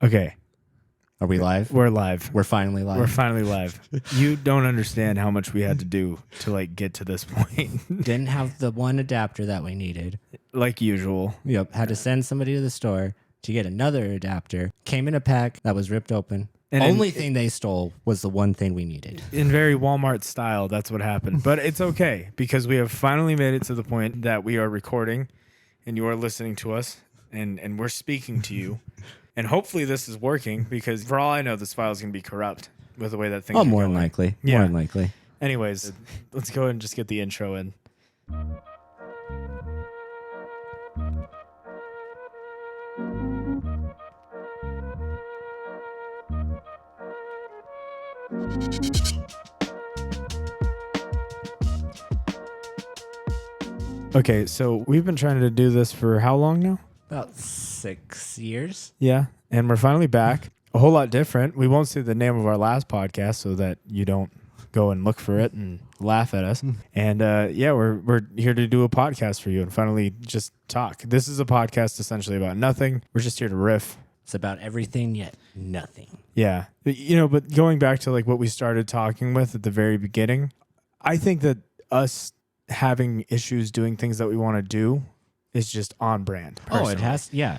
Okay. Are we live? We're live. We're finally live. We're finally live. You don't understand how much we had to do to like get to this point. Didn't have the one adapter that we needed. Like usual. Yep. Had to send somebody to the store to get another adapter. Came in a pack that was ripped open. And Only thing they stole was the one thing we needed. In very Walmart style, that's what happened. But it's okay because we have finally made it to the point that we are recording and you are listening to us and we're speaking to you. And hopefully this is working because for all I know, this file is going to be corrupt with the way that things are more going. than likely. Yeah. More than likely. Anyways, let's go ahead and just get the intro in. Okay, so we've been trying to do this for how long now? About 6 years. Yeah, and we're finally back. A whole lot different. We won't say the name of our last podcast so that you don't go and look for it and laugh at us. And yeah, we're here to do a podcast for you and finally just talk. This is a podcast essentially about nothing. We're just here to riff. It's about everything yet nothing. Yeah. You know, but going back to like what we started talking with at the very beginning, I think that us having issues doing things that we want to do is just on brand. Personally. Oh, it has. Yeah.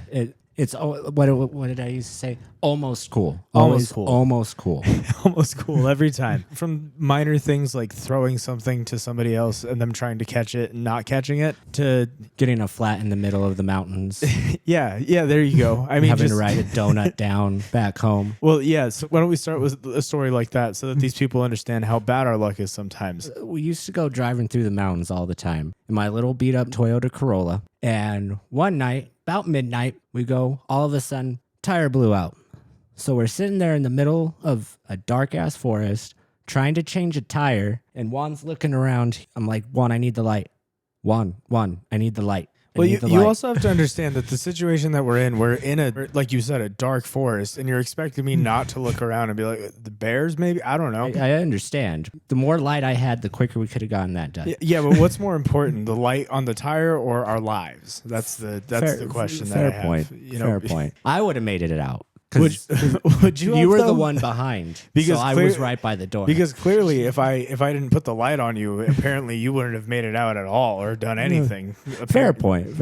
It's what did I used to say? Almost cool. Almost cool. Almost cool. Almost cool every time. From minor things like throwing something to somebody else and them trying to catch it and not catching it to getting a flat in the middle of the mountains. Yeah, there you go. I mean, having to ride a donut down back home. Well, yeah. So why don't we start with a story like that so that these people understand how bad our luck is sometimes. We used to go driving through the mountains all the time in my little beat up Toyota Corolla. And one night, about midnight, we go, all of a sudden, tire blew out. So we're sitting there in the middle of a dark-ass forest trying to change a tire, and Juan's looking around. I'm like, Juan, I need the light. Juan, I need the light. Well, you also have to understand that the situation that we're in a, like you said, a dark forest, and you're expecting me not to look around and be like, the bears maybe? I don't know. I understand. The more light I had, the quicker we could have gotten that done. Yeah, but what's more important, the light on the tire or our lives? That's the question that I have. Point. You know, fair point. I would have made it out. Would you? You were the one behind, because so I was right by the door. Because clearly, if I didn't put the light on you, apparently you wouldn't have made it out at all or done anything. Fair point.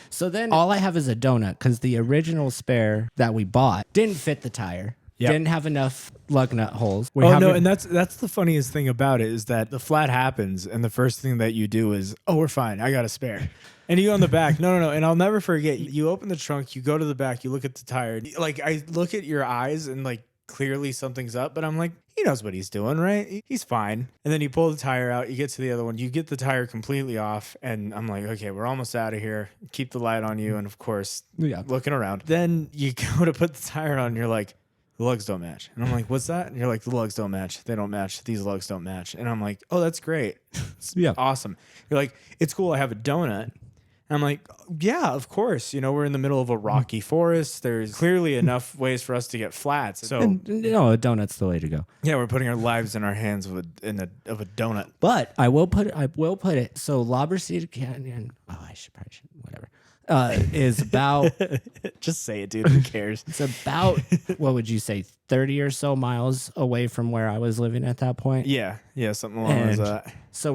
So then all I have is a donut because the original spare that we bought didn't fit the tire. Yep. Didn't have enough lug nut holes. And that's the funniest thing about it is that the flat happens, and the first thing that you do is, oh, we're fine. I got a spare. And you go in the back. No. And I'll never forget. You open the trunk, you go to the back, you look at the tire. Like, I look at your eyes and like clearly something's up, but I'm like, he knows what he's doing, right? He's fine. And then you pull the tire out, you get to the other one, you get the tire completely off, and I'm like, okay, we're almost out of here. Keep the light on you, and of course, looking around. Then you go to put the tire on, and you're like, the lugs don't match. And I'm like, what's that? And you're like, the lugs don't match. They don't match. These lugs don't match. And I'm like, oh, that's great. It's awesome. You're like, it's cool. I have a donut. And I'm like, yeah, of course. You know, we're in the middle of a rocky forest. There's clearly enough ways for us to get flats. So, a donut's the way to go. Yeah, we're putting our lives in our hands of a donut. But I will put it. So Lobber Cedar Canyon. Oh, I should whatever. Is about just say it, dude. Who cares? It's about, what would you say, 30 or so miles away from where I was living at that point. Yeah, something along those lines. So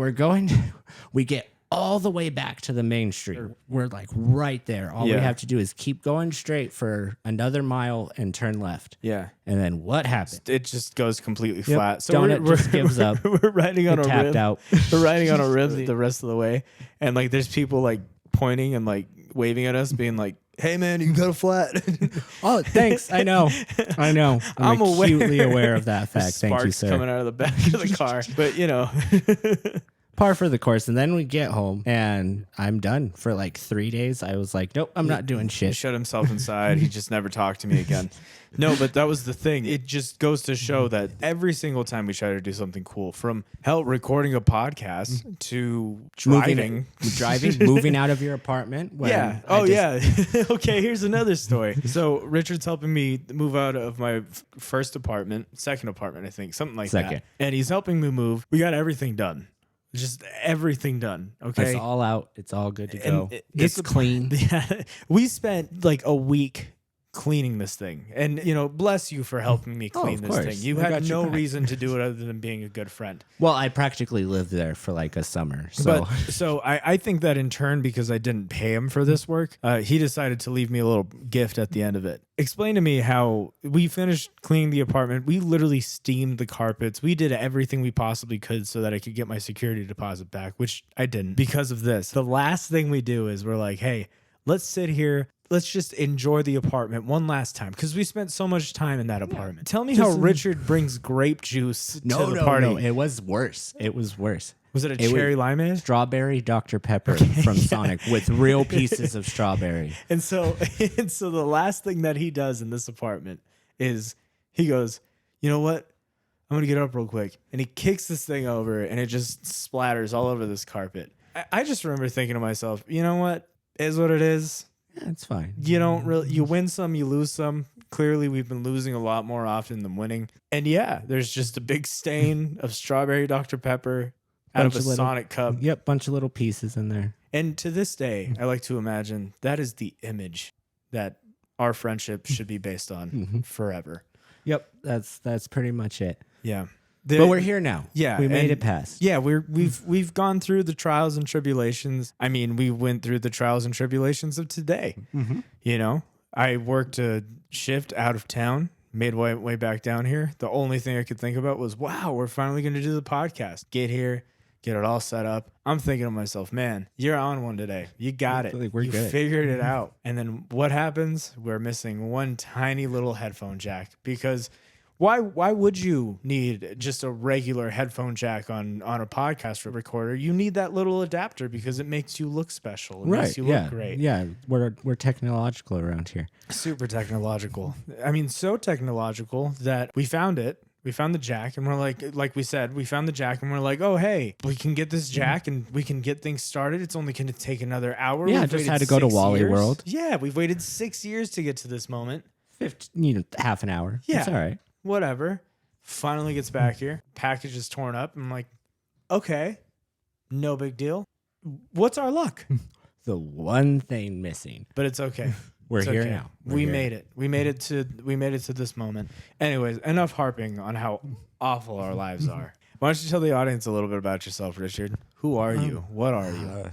we get all the way back to the main street. We're like right there. All we have to do is keep going straight for another mile and turn left. Yeah. And then what happens? It just goes completely flat. So Donut just gives up. We're riding on a tapped rib. Out. We're riding on a rib the rest of the way, and like there's people like pointing and like waving at us, being like, "Hey man, you got a flat." Oh, thanks. I know. I'm acutely aware of that fact. Thank you, sir. Coming out of the back of the car, but you know. Par for the course. And then we get home and I'm done for like 3 days. I was like, nope, I'm not doing shit. He shut himself inside. He just never talked to me again. No, but that was the thing. It just goes to show that every single time we try to do something cool, from recording a podcast to driving, moving out of your apartment. Yeah. Okay, here's another story. So Richard's helping me move out of my second apartment, I think, something like that. And he's helping me move. We got everything done. Just everything done. Okay. It's all out. It's all good to go. It's clean. Yeah. We spent like a week cleaning this thing. And, bless you for helping me clean of this course. thing. You I had got your no back. reason to do it other than being a good friend. Well, I practically lived there for like a summer. So So I think that in turn, because I didn't pay him for this work, he decided to leave me a little gift at the end of it. Explain to me how we finished cleaning the apartment. We literally steamed the carpets. We did everything we possibly could so that I could get my security deposit back, which I didn't because of this. The last thing we do is we're like, hey, let's sit here. Let's just enjoy the apartment one last time because we spent so much time in that apartment. Tell me how Richard brings grape juice to the party. No, it was worse. It was worse. Was it a cherry limeade? Strawberry Dr. Pepper from Sonic with real pieces of strawberry. And so the last thing that he does in this apartment is he goes, you know what? I'm going to get up real quick. And he kicks this thing over and it just splatters all over this carpet. I just remember thinking to myself, you know what? It is what it is. Yeah, it's fine. You win some, you lose some. Clearly, we've been losing a lot more often than winning. And yeah, there's just a big stain of strawberry Dr. Pepper out of a Sonic cup. Yep, bunch of little pieces in there. And to this day, I like to imagine that is the image that our friendship should be based on forever. Yep, that's pretty much it. Yeah. But we're here now. Yeah, we made it past. Yeah, we've gone through the trials and tribulations. I mean, we went through the trials and tribulations of today. I worked a shift out of town, made way back down here. The only thing I could think about was, wow, we're finally going to do the podcast. Get here, get it all set up. I'm thinking to myself, man, you're on one today. You got it. Like we're you good. Figured it out. And then what happens? We're missing one tiny little headphone jack because why would you need just a regular headphone jack on a podcast recorder? You need that little adapter because it makes you look special. It makes you look great. Yeah, we're technological around here. Super technological. I mean, so technological that we found it. We found the jack and we're like we said, we found the jack and we're like, oh, hey, we can get this jack and we can get things started. It's only going to take another hour. Yeah, We've just waited had to go to 6 Wally years. World. Yeah, we've waited 6 years to get to this moment. Half an hour. Yeah. It's all right. Whatever. Finally gets back here. Package is torn up. I'm like, okay, no big deal. What's our luck? The one thing missing. But it's okay. We're It's here okay. now. We made it. We made it to this moment. Anyways, enough harping on how awful our lives are. Why don't you tell the audience a little bit about yourself, Richard? Who are you? What are you?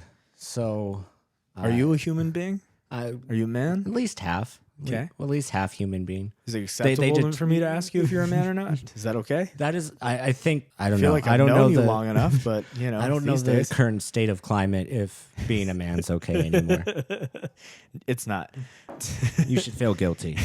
Are you a human being? Are you a man? at least half. Okay. Well, at least half human being. Is it acceptable for me to ask you if you're a man or not? Is that okay? That is, I think, I don't I feel know. like I I've don't know known you the, long enough, but I don't know these the days. current state of climate if being a man's okay anymore. It's not. You should feel guilty.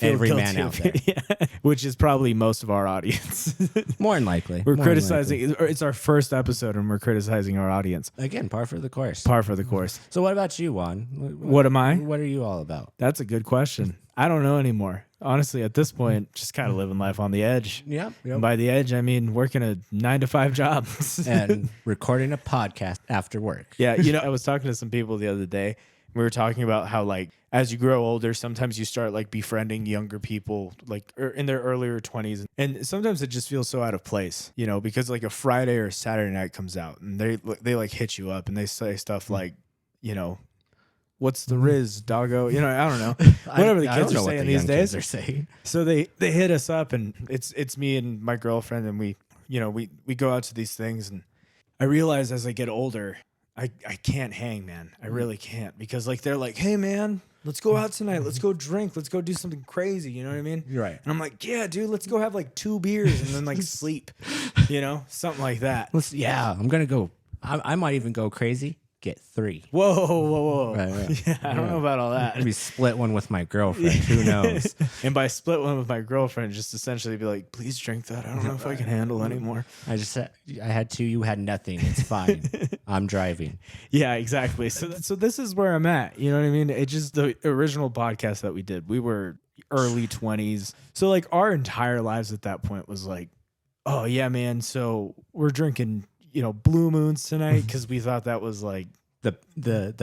Every man out there. Yeah. Which is probably most of our audience. More than likely. We're More than criticizing. It's our first episode, and we're criticizing our audience. likely. Again, par for the course. Par for the course. So what about you, Juan? What am I? What are you all about? That's a good question. I don't know anymore. Honestly, at this point, just kind of living life on the edge. Yep. And by the edge, I mean working a 9-to-5 job. And recording a podcast after work. Yeah, I was talking to some people the other day. We were talking about how, like, as you grow older, sometimes you start, like, befriending younger people, like, in their earlier 20s. And sometimes it just feels so out of place, because, like, a Friday or Saturday night comes out, and they like, hit you up, and they say stuff like, what's the Riz, doggo? I don't know. Whatever the kids are saying these days. They're saying. So they hit us up, and it's me and my girlfriend, and we go out to these things, and I realize as I get older, I can't hang, man. I really can't, because like they're like, hey man, let's go out tonight. Let's go drink. Let's go do something crazy. You know what I mean? You're right. And I'm like, yeah, dude, let's go have like 2 beers and then like sleep, something like that. I'm gonna go. I might even go crazy. Get 3. Whoa. Right. Yeah, I don't know about all that. Maybe split one with my girlfriend. Who knows? And by split one with my girlfriend, just essentially be like, please drink that. I don't know if I can handle anymore. I had 2. You had nothing. It's fine. I'm driving. Yeah, exactly. So this is where I'm at. You know what I mean? It's just the original podcast that we did. We were early 20s. So like our entire lives at that point was like, oh yeah, man. So we're drinking, Blue Moons tonight because we thought that was like the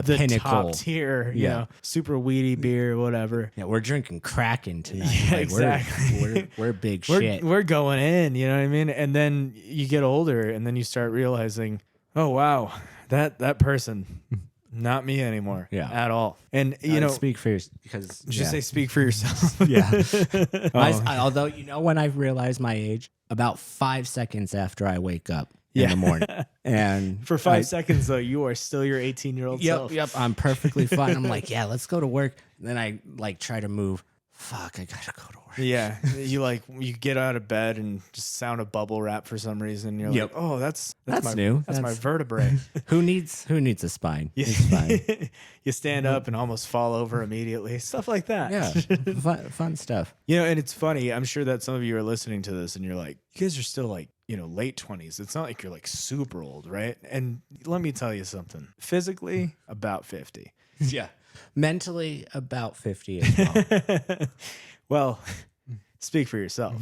pinnacle, top tier, super weedy beer, whatever. Yeah, we're drinking Kraken tonight. Yeah, exactly. We're big shit. We're going in, you know what I mean? And then you get older, and then you start realizing, oh wow, that person, Not me anymore. Yeah. At all. And you know, speak for because just say speak for yourself. yeah. Oh. Although when I realize my age, about 5 seconds after I wake up in Yeah. the morning, and For 5 seconds though, you are still your 18-year-old self. Yep, I'm perfectly fine. I'm like, yeah, let's go to work. And then I like try to move. Fuck, I gotta go to work. Yeah, you get out of bed and just sound a bubble wrap for some reason. You're Yep. like, oh, that's That's my, new. That's my That's- vertebrae. Who needs a spine? It's fine. You stand up and almost fall over immediately. Stuff like that. Yeah, fun stuff. You know, and it's funny. I'm sure that some of you are listening to this and you're like, you guys are still like, you know, late 20s. It's not like you're like super old, right? And let me tell you something. Physically, about 50. Yeah, mentally about 50 as well. Well, speak for yourself.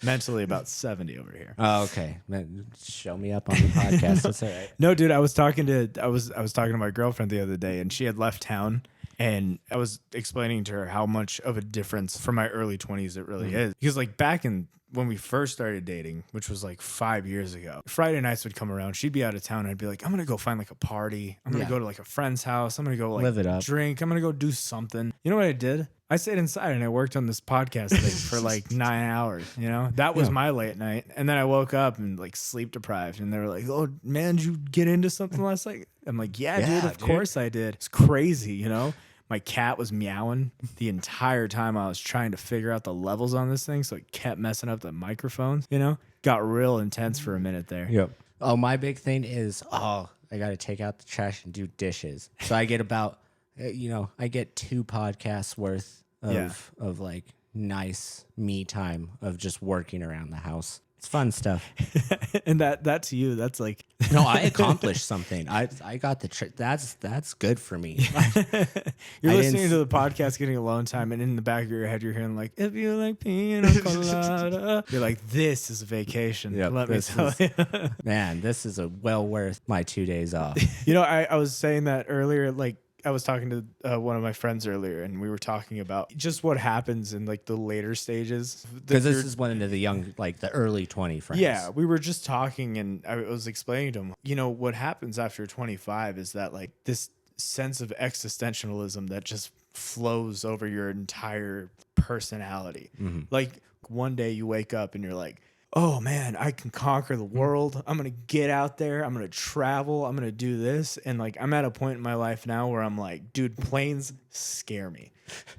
Mentally, about 70 over here. Oh, okay. Man, show me up on the podcast. That's all right. No, dude, I was talking to my girlfriend the other day, and she had left town, and I was explaining to her how much of a difference from my early 20s it really is. Because like back in when we first started dating, which was like 5 years ago, Friday nights would come around. She'd be out of town. And I'd be like, I'm gonna go find like a party. I'm gonna go to like a friend's house. I'm gonna go like Live it up. drink. I'm gonna go do something. You know what I did? I stayed inside and I worked on this podcast thing for like 9 hours. You know, that was my late night. And then I woke up and like sleep deprived. And they were like, "Oh man, did you get into something last night?" I'm like, "Yeah, dude, of course I did." It's crazy, you know. My cat was meowing the entire time I was trying to figure out the levels on this thing, so it kept messing up the microphones. You know, got real intense for a minute there. Yep. Oh, my big thing is, I got to take out the trash and do dishes. So I get about, I get 2 podcasts worth of like nice me time of just working around the house. It's fun stuff. And that to you, that's like No, I accomplished something. I got the that's good for me. you're I listening didn't- to the podcast, getting alone time, and in the back of your head, you're hearing like, "If you like pina colada," you're like, "This is a vacation." Yep, Let me this tell is- you. Man, this is well worth my 2 days off. You know, I was saying that earlier, like I was talking to one of my friends earlier, and we were talking about just what happens in like the later stages. Because this is one of the young, like the early 20 friends. Yeah, we were just talking, and I was explaining to him, you know, what happens after 25 is that like this sense of existentialism that just flows over your entire personality. Like one day you wake up and you're like, oh man, I can conquer the world. I'm going to get out there. I'm going to travel. I'm going to do this. And like, I'm at a point in my life now where I'm like, dude, planes scare me.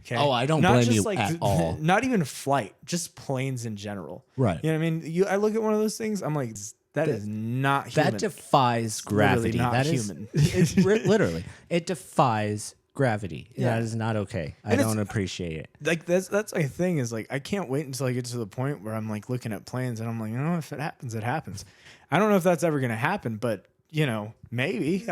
Okay. Oh, I don't Not blame just you like, at all. Not even flight, just planes in general. Right. You know what I mean? I look at one of those things. I'm like, that is not human. That defies literally gravity. not That human. It's literally. It defies gravity. Yeah. That is not okay. I And don't appreciate it. Like that's my thing is like I can't wait until I get to the point where I'm like looking at planes and I'm like, if it happens, it happens. I don't know if that's ever gonna happen, but maybe.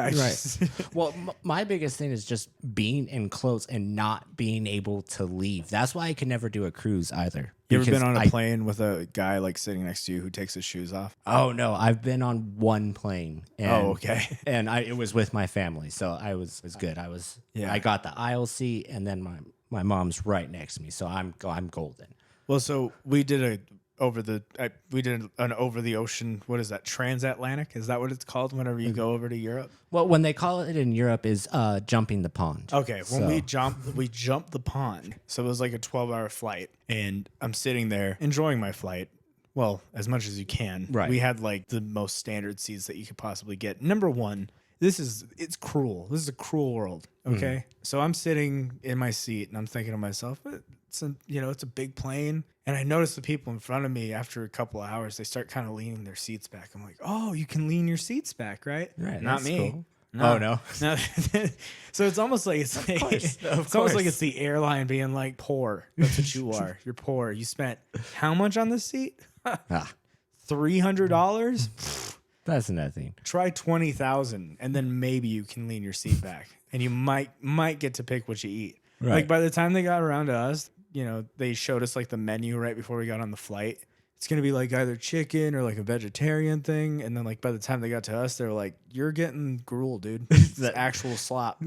Well, my biggest thing is just being enclosed and not being able to leave. That's why I could never do a cruise either. You ever because been on a I- plane with a guy like sitting next to you who takes his shoes off? Oh no, I've been on one plane. And, Oh, okay. And it was with my family, so I was good. I got the aisle seat, and then my mom's right next to me, so I'm golden. Well, so we did an over the ocean. What is that? Transatlantic? Is that what it's called? Whenever you go over to Europe. Well, when they call it in Europe is jumping the pond. Okay, when So- we jumped the pond. So it was like a 12-hour flight, and I'm sitting there enjoying my flight. Well, as much as you can. Right. We had like the most standard seats that you could possibly get. Number one, it's cruel. This is a cruel world. Okay. So I'm sitting in my seat and I'm thinking to myself, it's a big plane. And I notice the people in front of me after a couple of hours, they start kind of leaning their seats back. I'm like, oh, you can lean your seats back, right? Right, Not that's me. cool. No. Oh, no. No. So it's almost like it's almost like it's the airline being like, poor. That's what you are. You're poor. You spent how much on this seat? $300. That's nothing. Try 20,000, and then maybe you can lean your seat back, and you might get to pick what you eat. Right. Like by the time they got around to us, they showed us like the menu right before we got on the flight. It's gonna be like either chicken or like a vegetarian thing, and then like by the time they got to us, they were like, "You're getting gruel, dude. It's actual slop."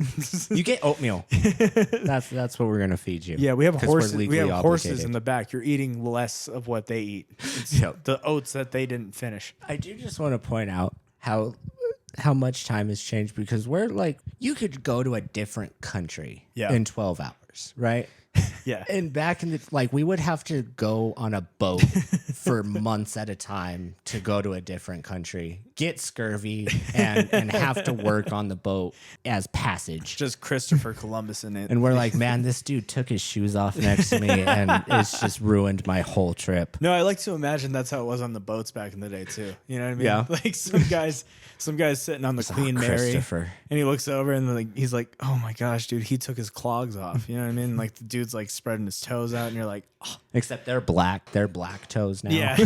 You get oatmeal. That's what we're gonna feed you. Yeah, we have 'Cause we're horses. We legally have horses obligated. in the back. You're eating less of what they eat. It's Yep. the oats that they didn't finish. I do just want to point out how how much time has changed because we're like, you could go to a different country in 12 hours, right? Yeah. And back in the, like, we would have to go on a boat for months at a time to go to a different country, get scurvy, and have to work on the boat as passage. Just Christopher Columbus in it. And we're like, man, this dude took his shoes off next to me and it's just ruined my whole trip. No, I like to imagine that's how it was on the boats back in the day too. You know what I mean? Yeah. Like some guys sitting on the Queen Mary, Christopher. and he looks over and like he's like, "Oh my gosh, dude, he took his clogs off." You know what I mean? Like the dude's like spreading his toes out, and you're like, oh. Except they're black. They're black toes now. Yeah,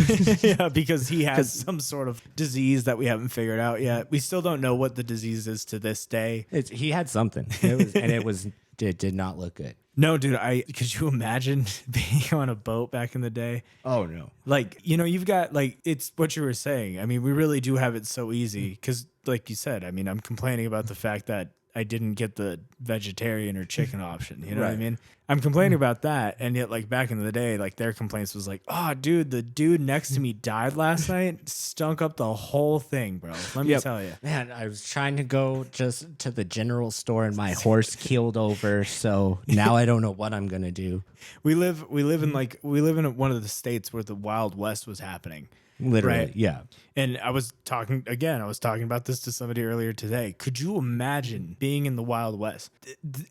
yeah, because he has some sort of disease that we haven't figured out yet. We still don't know what the disease is to this day. He had something. It did not look good. No, dude, could you imagine being on a boat back in the day? Oh no. Like, you know, you've got like, it's what you were saying. I mean, we really do have it so easy because like you said, I mean, I'm complaining about the fact that I didn't get the vegetarian or chicken option. You know what I mean? I'm complaining about that. And yet, like, back in the day, like, their complaints was like, oh, dude, the dude next to me died last night. Stunk up the whole thing, bro. Let me tell you. Man, I was trying to go just to the general store and my horse keeled over. So now I don't know what I'm going to do. We live in one of the states where the Wild West was happening. Literally, right? yeah. And I was talking about this to somebody earlier today. Could you imagine being in the Wild West?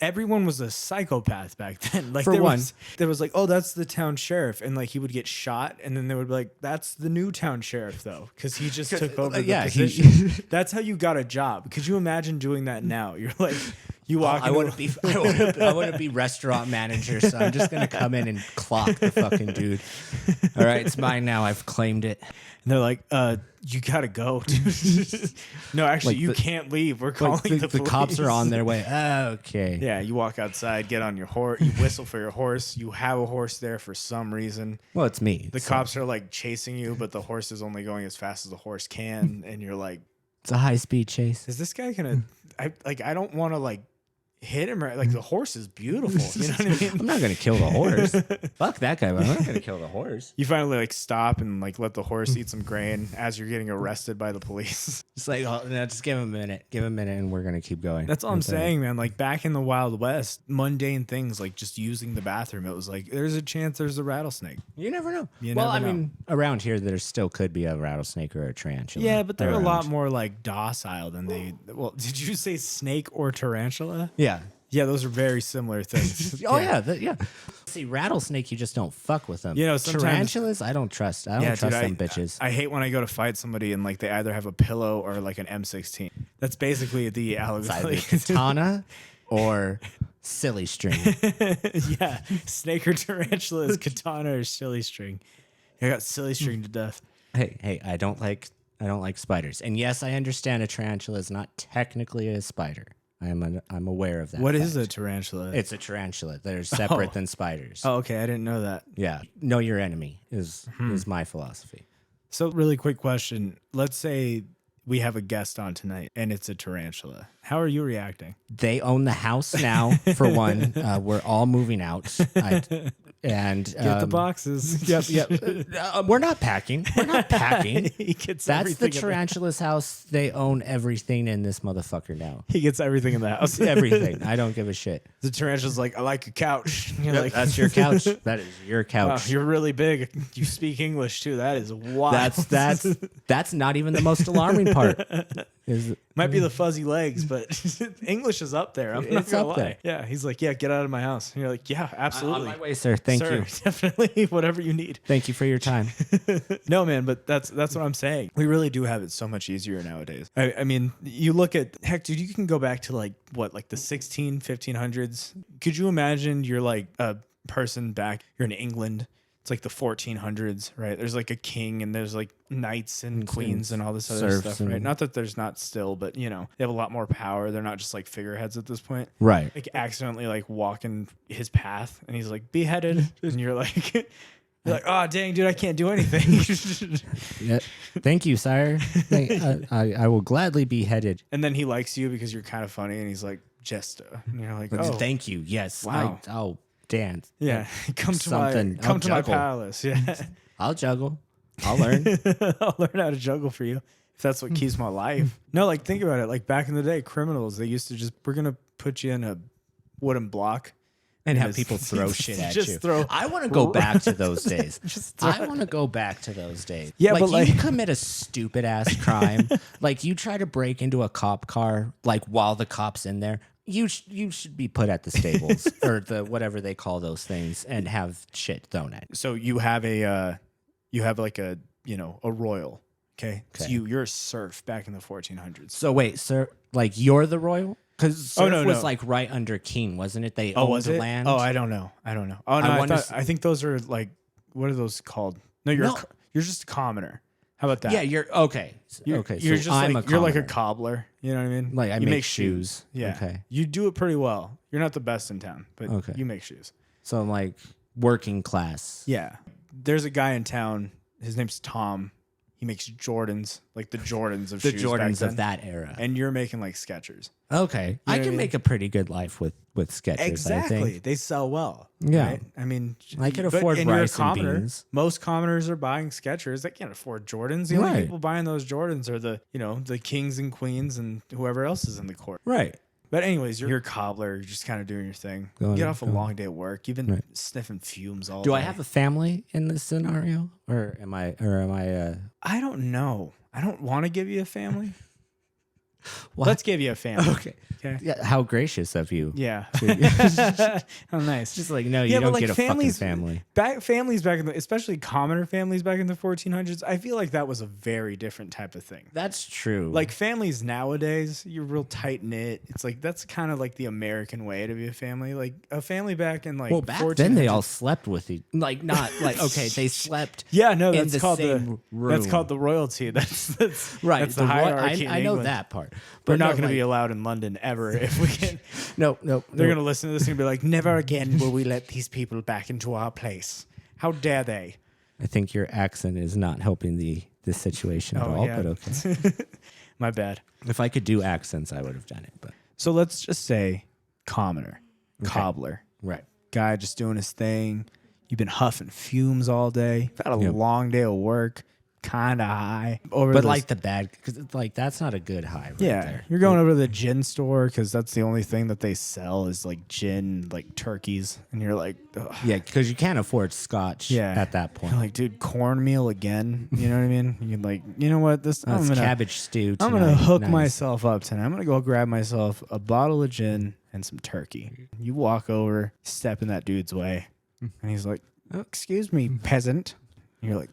Everyone was a psychopath back then. Like there was like, oh, that's the town sheriff, and like he would get shot, and then they would be like, that's the new town sheriff though, because he just took over the position. That's how you got a job. Could you imagine doing that now? You're like, you walk. I want to be restaurant manager, so I'm just gonna come in and clock the fucking dude. All right, it's mine now. I've claimed it. And they're like, you gotta go, dude. No, actually, like you can't leave. We're calling the police. The cops are on their way. Okay. Yeah, you walk outside, get on your horse, you whistle for your horse. You have a horse there for some reason. Well, it's me. The cops are like chasing you, but the horse is only going as fast as the horse can, and you're like, it's a high-speed chase. Is this guy gonna? I don't want to like hit him. Right, like the horse is beautiful. You know what I mean? I'm not gonna kill the horse. Fuck that guy, but I'm not gonna kill the horse. You finally like stop and like let the horse eat some grain as you're getting arrested by the police. It's like, oh, no, just give him a minute, and we're gonna keep going. That's all I'm saying, man. Like back in the Wild West, mundane things like just using the bathroom. It was like there's a chance there's a rattlesnake. You never know. I mean, around here there still could be a rattlesnake or a tarantula. Yeah, but they're a lot more like docile than they. Well, did you say snake or tarantula? Yeah. Yeah, those are very similar things. Oh yeah. See, rattlesnake, you just don't fuck with them. You know, sometimes tarantulas, I don't trust. I don't trust them bitches. I hate when I go to fight somebody and like they either have a pillow or like an M16. That's basically the allegory. Katana or silly string. Yeah, snake or tarantula is katana or silly string. I got silly string to death. Hey, I don't like spiders. And yes, I understand a tarantula is not technically a spider. I'm aware of that. What fact. is a tarantula? It's a tarantula. They're separate than spiders. Oh, okay. I didn't know that. Yeah. Know your enemy is my philosophy. So, really quick question. Let's say we have a guest on tonight and it's a tarantula. How are you reacting? They own the house now, for one. We're all moving out. And get the boxes. Yep. We're not packing. He gets That's the tarantula's house. They own everything in this motherfucker now. He gets everything in the house. Everything. I don't give a shit. The tarantula's like, I like a couch. You're like, that's your couch. That is your couch. Wow, you're really big. You speak English too. That is wild. That's not even the most alarming part. Might be the fuzzy legs, but English is up there. I'm not gonna lie. There. Yeah, he's like, yeah, get out of my house. And you're like, yeah, absolutely. On my way, sir. Thank you. Definitely, whatever you need. Thank you for your time. No, man, but that's what I'm saying. We really do have it so much easier nowadays. I mean, you look at, heck, dude, you can go back to like the 1500s. Could you imagine you're like a person back, you're in England. It's like the 1400s, right? There's like a king and there's like knights and queens and all this other stuff, right? Not that there's not still, but you know, they have a lot more power. They're not just like figureheads at this point. Right. Like accidentally like walking his path and he's like beheaded and you're like, oh, dang, dude, I can't do anything. Yeah. Thank you, sire. I will gladly be headed. And then he likes you because you're kind of funny and he's like, Jesta. And you're like, oh. Thank you. Yes. Wow. Dance. Yeah. Come to my palace. Yeah. I'll juggle. I'll learn. I'll learn how to juggle for you. if that's what keeps my life. No, like think about it. Like back in the day, criminals, they used to just, we're going to put you in a wooden block. And have people throw shit at you. Throw, I want to go back to those days. I want to go back to those days. Yeah, but like you commit a stupid ass crime, like you try to break into a cop car, like while the cop's in there. You should be put at the stables or the whatever they call those things and have shit thrown at you. So you have like a a royal. Okay. So you're a serf back in the 1400s. So wait, sir, like you're the royal? Because serf was like right under king, wasn't it? They owned the land. Oh, I don't know. Oh no, I think those are like, what are those called? No, you're just a commoner. How about that? Yeah, you're okay. You're just you're like a cobbler. You know what I mean? Like you make shoes. Yeah. Okay. You do it pretty well. You're not the best in town, but you make shoes. So I'm like working class. Yeah. There's a guy in town. His name's Tom. He makes Jordans, like the Jordans of the shoes Jordans back then. of that era. And you're making like Skechers. Okay. I can make a pretty good life with Skechers. Exactly. I think. They sell well. Yeah. Right? I mean, I could afford rice and beans. Most commoners are buying Skechers. They can't afford Jordans. The only people buying those Jordans are the kings and queens and whoever else is in the court. Right. But anyways, you're a cobbler. You're just kind of doing your thing. You get off a long day of work. You've been sniffing fumes all day. Do I have a family in this scenario, or am I? I don't know. I don't want to give you a family. Let's give you a family. Okay. Yeah, how gracious of you. Yeah. How nice. Just like, no, you don't get a fucking family. Families back in especially commoner families back in the 1400s, I feel like that was a very different type of thing. That's true. Like families nowadays, you're real tight knit. It's like that's kind of like the American way to be a family. Like a family back in like back then they all slept with each, like not like okay, they slept. Yeah, no, that's in the called same room. That's called the royalty. That's right. That's the hierarchy. I know that part. But we're not going to be allowed in London ever if we can. No. They're going to listen to this and be like, never again will we let these people back into our place. How dare they? I think your accent is not helping this situation at all, but okay. My bad. If I could do accents, I would have done it. But so let's just say commoner, cobbler. Right. Guy just doing his thing. You've been huffing fumes all day. You've had a long day of work. Kind of high but like the bad, because like that's not a good high right there. You're going over to the gin store because that's the only thing that they sell is like gin, like turkeys, and you're like, ugh. Yeah, because you can't afford scotch at that point. You're like, dude, cornmeal again. You know what I mean? You're like, you know what, cabbage stew tonight. I'm gonna hook myself up tonight. I'm gonna go grab myself a bottle of gin and some turkey. You walk over, step in that dude's way, and he's like, oh, excuse me, peasant. And you're like,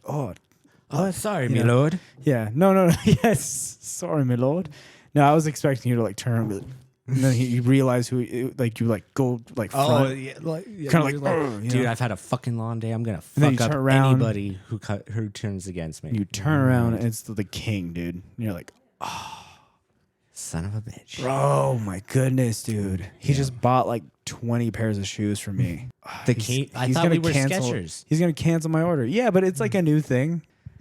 Oh, sorry, my lord. Yeah. No. Yes. Sorry, my lord. No, I was expecting you to like turn and be like, and then you realize you go like front. Oh, yeah, kind of like, dude, I've had a fucking long day. I'm gonna fuck up anybody who turns against me. You turn around and it's the king, dude. And you're like, oh, son of a bitch. Oh my goodness, dude. He just bought like 20 pairs of shoes for me. The king. I thought we were Skechers. He's gonna cancel my order. Yeah, but it's like a new thing.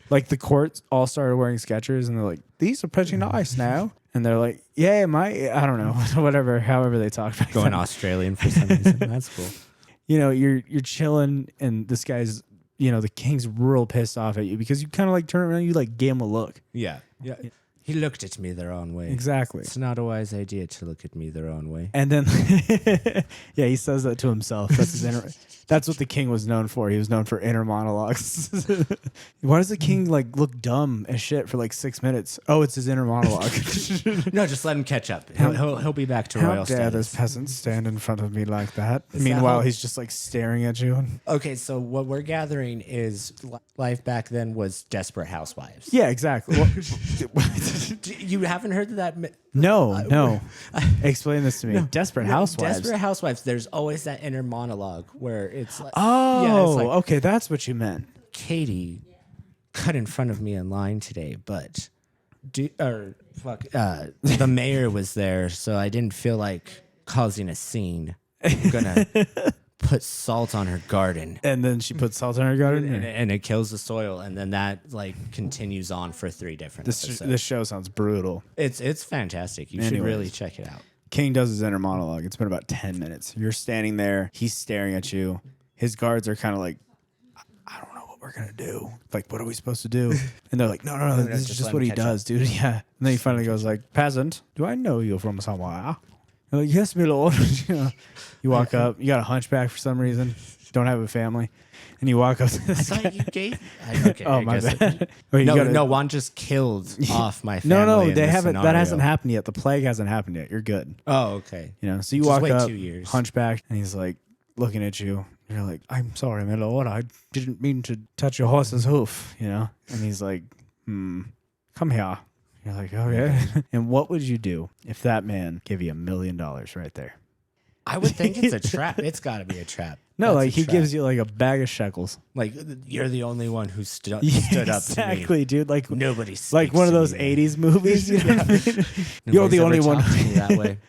Like the courts all started wearing Skechers, and they're like, "These are pretty nice now." And they're like, "Yeah, I don't know, whatever." However they talk back going then. Australian for some reason. That's cool. You're chilling, and this guy's, the king's real pissed off at you because you kind of like turn around, you like give him a look. Yeah. He looked at me the wrong way. Exactly. It's not a wise idea to look at me the wrong way. And then, he says that to himself. That's what the king was known for. He was known for inner monologues. Why does the king like look dumb as shit for like 6 minutes? Oh, it's his inner monologue. No, just let him catch up. He'll be back to royal status. How dare this peasant stand in front of me like that? Meanwhile, he's just like staring at you. Okay, so what we're gathering is life back then was Desperate Housewives. Yeah, exactly. You haven't heard of that? No. Explain this to me. Desperate Housewives. Desperate Housewives. There's always that inner monologue where it's like, okay, that's what you meant. Katie cut in front of me in line today, but the mayor was there, so I didn't feel like causing a scene. I'm gonna put salt on her garden. And then she put salt on her garden? And it kills the soil. And then that like continues on for 3 different episodes. This show sounds brutal. It's fantastic. You should really check it out. King does his inner monologue. It's been about 10 minutes. You're standing there. He's staring at you. His guards are kind of like, I don't know what we're gonna do. Like, what are we supposed to do? And they're like, no, this is just just let what him he catch does, dude. Yeah. And then he finally goes like, peasant, do I know you from somewhere? They're like, yes, my lord. You walk up, you got a hunchback for some reason, don't have a family, and you walk up to this I thought guy. you gave. Okay, Oh, I my guess bad. Oh, you gotta- no, Juan just killed off my family. No, in they this haven't. That scenario. hasn't happened yet. The plague hasn't happened yet. You're good. Oh, okay. So you Just walk wait up, 2 years. hunchback, and he's like looking at you. You're like, I'm sorry, my lord. I didn't mean to touch your horse's hoof. And he's like, come here. You're like, okay. And what would you do if that man gave you $1 million right there? I would think it's a trap. It's got to be a trap. No, That's like a he trap. gives you like a bag of shekels. Like you're the only one who stood up Exactly, to me. dude. Like Nobody like one of those '80s movies. You know what I mean? You're the only one. To me that way.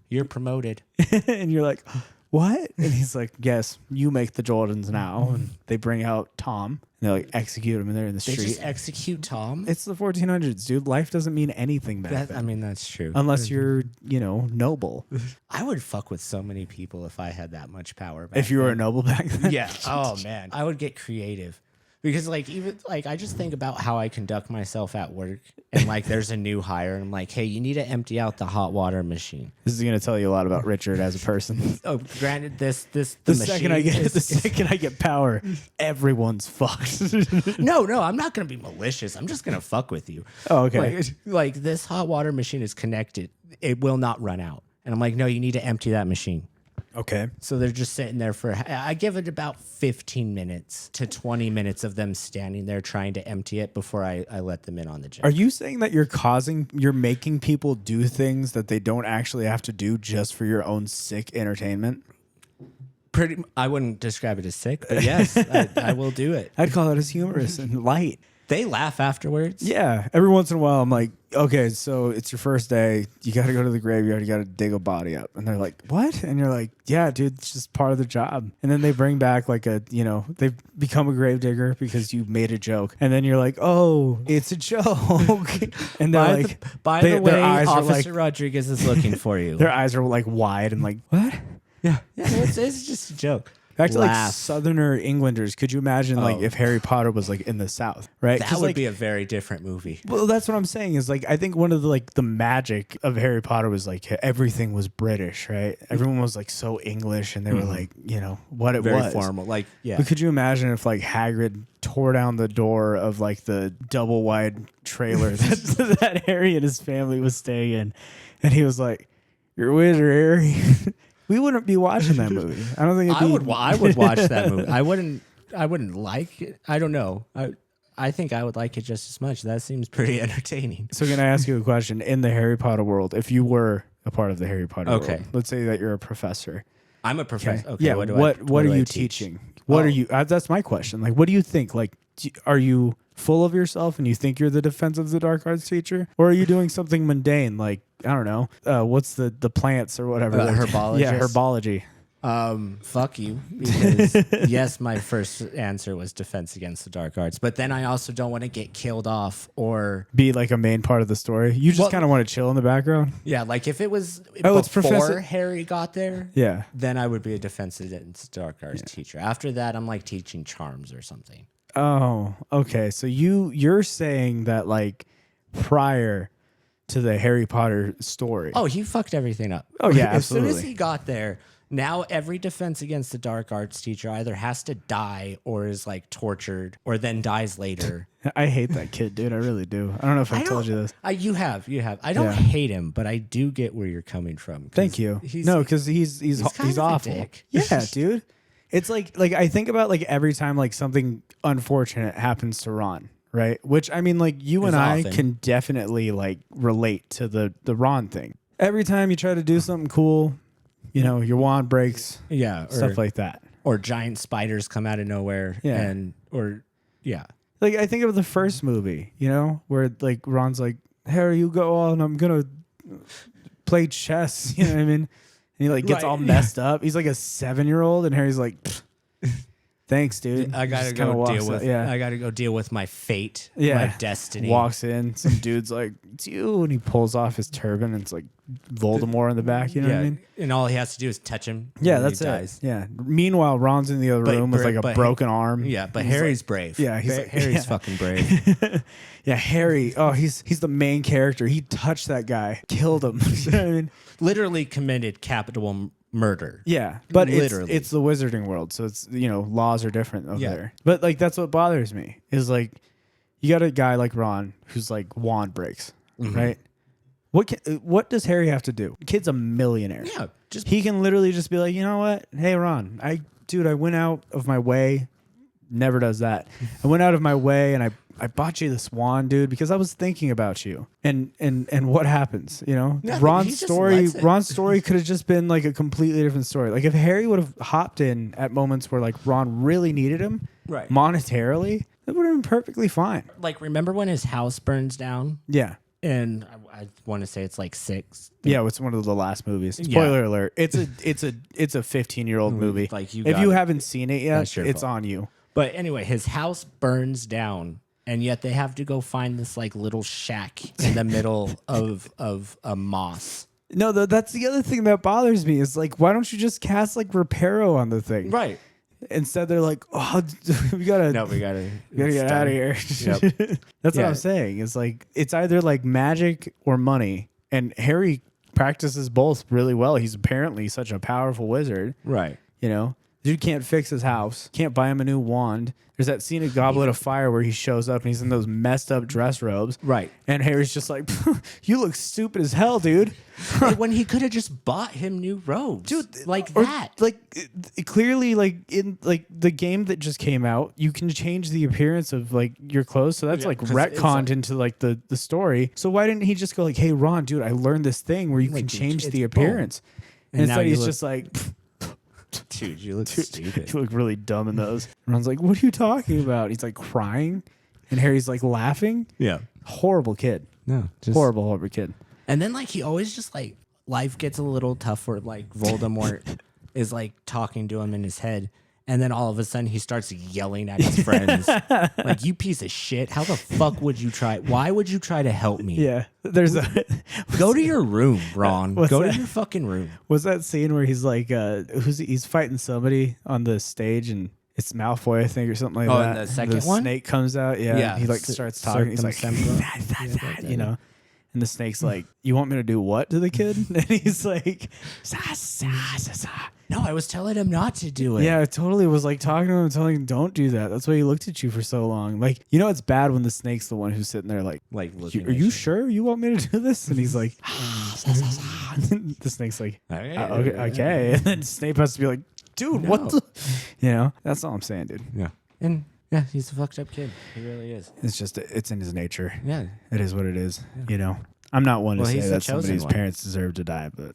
You're promoted. And you're like, what? And he's like, yes, you make the Jordans now. And they bring out Tom. And they like execute him, and they're in the They street. just execute Tom. It's the 1400s, dude. Life doesn't mean anything back then. I mean, that's true. Unless you're, noble. I would fuck with so many people if I had that much power. Back If you were a then. noble back then. Yeah. Oh man, I would get creative. Because even I just think about how I conduct myself at work, and like there's a new hire, and I'm like, hey, you need to empty out the hot water machine. This is gonna tell you a lot about Richard as a person. Oh, granted, the second I get power, everyone's fucked. No, I'm not gonna be malicious. I'm just gonna fuck with you. Oh, okay. Like this hot water machine is connected. It will not run out. And I'm like, no, you need to empty that machine. Okay. So they're just sitting there I give it about 15 minutes to 20 minutes of them standing there trying to empty it before I let them in on the job. Are you saying that you're making people do things that they don't actually have to do just for your own sick entertainment? I wouldn't describe it as sick, but yes, I will do it. I'd call it as humorous and light. They laugh afterwards. Yeah. Every once in a while, I'm like, okay, so it's your first day. You got to go to the graveyard. You got to dig a body up. And they're like, what? And you're like, yeah, dude, it's just part of the job. And then they bring back like they've become a grave digger because you made a joke. And then you're like, oh, it's a joke. And they're By the way, their eyes are Officer Rodriguez is looking for you. their eyes are like wide and like, what? Yeah, it's just a joke. Back to like Laugh. Southerner Englanders. Could you imagine like if Harry Potter was like in the South, right? That would be a very different movie. Well, that's what I'm saying is like I think one of the magic of Harry Potter was like everything was British, right? Everyone was like so English, and they were like what it Very was. formal. Like But could you imagine if like Hagrid tore down the door of like the double wide trailer that Harry and his family was staying in, and he was like, "You're a wizard, Harry." We wouldn't be watching that movie. I don't think it'd be... I would watch that movie. I wouldn't like it. I don't know. I think I would like it just as much. That seems pretty entertaining. So can I ask you a question? In the Harry Potter world, if you were a part of the Harry Potter world, let's say that you're a professor. I'm a professor. Okay. Yeah. What are you teaching? What are you? That's my question. Like, what do you think? Like, are you full of yourself and you think you're the Defense of the Dark Arts teacher, or are you doing something mundane like I don't know, what's the plants or whatever? Herbologist. Yeah, herbology. Fuck you. Because yes, my first answer was Defense Against the Dark Arts, but then I also don't want to get killed off or be like a main part of the story. You just kind of want to chill in the background. Yeah, like if it was it's before Professor Harry got there, yeah, then I would be a Defense Against the Dark Arts teacher. After that, I'm like teaching charms or something. Oh, okay. So you're saying that like prior to the Harry Potter story. Oh, he fucked everything up. Oh yeah, As soon absolutely. as he got there, now every Defense Against the Dark Arts teacher either has to die or is like tortured or then dies later. I hate that kid, dude. I really do. I don't know if I told you this. You have. I don't hate him, but I do get where you're coming from. Thank you. No, because he's kind of a awful. dick. Yeah, dude. It's like I think about like every time like something unfortunate happens to Ron, right? Which I mean, like you and I can definitely like relate to the Ron thing. Every time you try to do something cool, your wand breaks. Yeah, stuff like that. Or giant spiders come out of nowhere. Yeah. Like I think of the first movie, where like Ron's like, Harry, you go on, I'm gonna play chess. You know what I mean? And he like gets all messed up. He's like a 7-year-old, and Harry's like, thanks, dude. I gotta Just kinda go walks deal out. with. Yeah. I gotta go deal with my fate. Yeah. My destiny. Walks in, some dude's like, it's you, and he pulls off his turban, and it's like Voldemort in the back. You know what I mean? And all he has to do is touch him. Yeah, and that's he dies. it. Yeah. Meanwhile, Ron's in the other room with like a broken arm. Yeah, but He's Harry's like- brave. Yeah, he's like, Harry's yeah. fucking brave. Yeah, Harry. Oh, he's the main character. He touched that guy, killed him. You know what I mean? Literally committed capital murder. Yeah, but Literally. it's the wizarding world, so it's laws are different over Yeah. there. But like that's what bothers me is like you got a guy like Ron who's like wand breaks, right? What does Harry have to do? Kid's a millionaire. Yeah, just He can literally just be like, you know what? Hey, Ron, I went out of my way. Never does that. I went out of my way and I bought you this wand, dude, because I was thinking about you. And what happens? Nothing. He Ron's just story. lets it. Ron's story could have just been like a completely different story. Like if Harry would have hopped in at moments where like Ron really needed him, Right. monetarily, it would have been perfectly fine. like remember when his house burns down? Yeah. And I want to say it's like 6. Yeah, it's one of the last movies. Yeah. Spoiler alert. It's a 15-year-old movie. Like you if got you it. haven't seen it yet, That's your it's fault. on you. But anyway, his house burns down, and yet they have to go find this like little shack in the middle of a moss. No, that's the other thing that bothers me is like, why don't you just cast like Reparo on the thing? Right. Instead, they're like, oh, we gotta get out of here. Yep. That's what Yeah. I'm saying. It's like it's either like magic or money, and Harry practices both really well. He's apparently such a powerful wizard. Right. Dude can't fix his house. Can't buy him a new wand. There's that scene in Goblet of Fire where he shows up and he's in those messed up dress robes. Right. And Harry's just like, you look stupid as hell, dude. When he could have just bought him new robes, Dude, like or, that. Like clearly, like in like the game that just came out, you can change the appearance of like your clothes. So that's Yeah, like 'cause it's retconned like- into like the story. So why didn't he just go like, hey Ron, dude, I learned this thing where you Like, can change it's the boom. appearance. And And now instead you he's look- just like, Dude, you look stupid. you look really dumb in those. Ron's like, what are you talking about? He's like crying, and Harry's like laughing. Yeah. Horrible kid. No. Just Horrible kid. And then like he always just like life gets a little tougher. Like Voldemort is like talking to him in his head, and then all of a sudden he starts yelling at his friends, like "You piece of shit! How the fuck would you try? Why would you try to help me? Yeah. There's a Go to your room, Ron. What's Go that? to your fucking room." was that scene where he's like he's fighting somebody on the stage and it's Malfoy, I think, or something like Oh, that. and the second one? Snake comes out, yeah. Yeah. and he like starts talking. He's like, Sempra. you know, and the snake's like, "You want me to do what to the kid?" And he's like, "Sa, sa, sa, sa." No, I was telling him not to do it. Yeah, it totally was like talking to him, telling him, "Don't do that." That's why he looked at you for so long. Like, it's bad when the snake's the one who's sitting there like, Like, "You- looking are at you sure you want me to do this?" And he's like, the snake's like, okay. And then Snape has to be like, dude, No. what the? That's all I'm saying, dude. Yeah. And yeah, he's a fucked up kid. He really is. It's just, it's in his nature. Yeah. It is what it is. I'm not one to Well, say he's the that chosen somebody's one. parents deserve to die, but.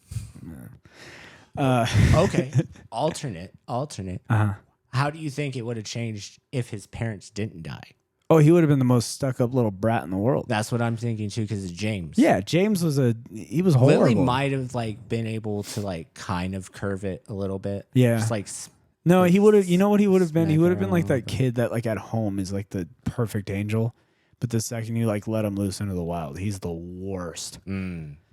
Okay. Alternate. Uh-huh. How do you think it would have changed if his parents didn't die? Oh, he would have been the most stuck-up little brat in the world. That's what I'm thinking too, because it's James. Yeah, James was he was horrible. Lily might have like been able to like kind of curve it a little bit. Yeah. Just like No, he would have. You know what he would have been? He Smack would have been around like a that little bit. kid that like at home is like the perfect angel, but the second you like let him loose into the wild, he's the worst.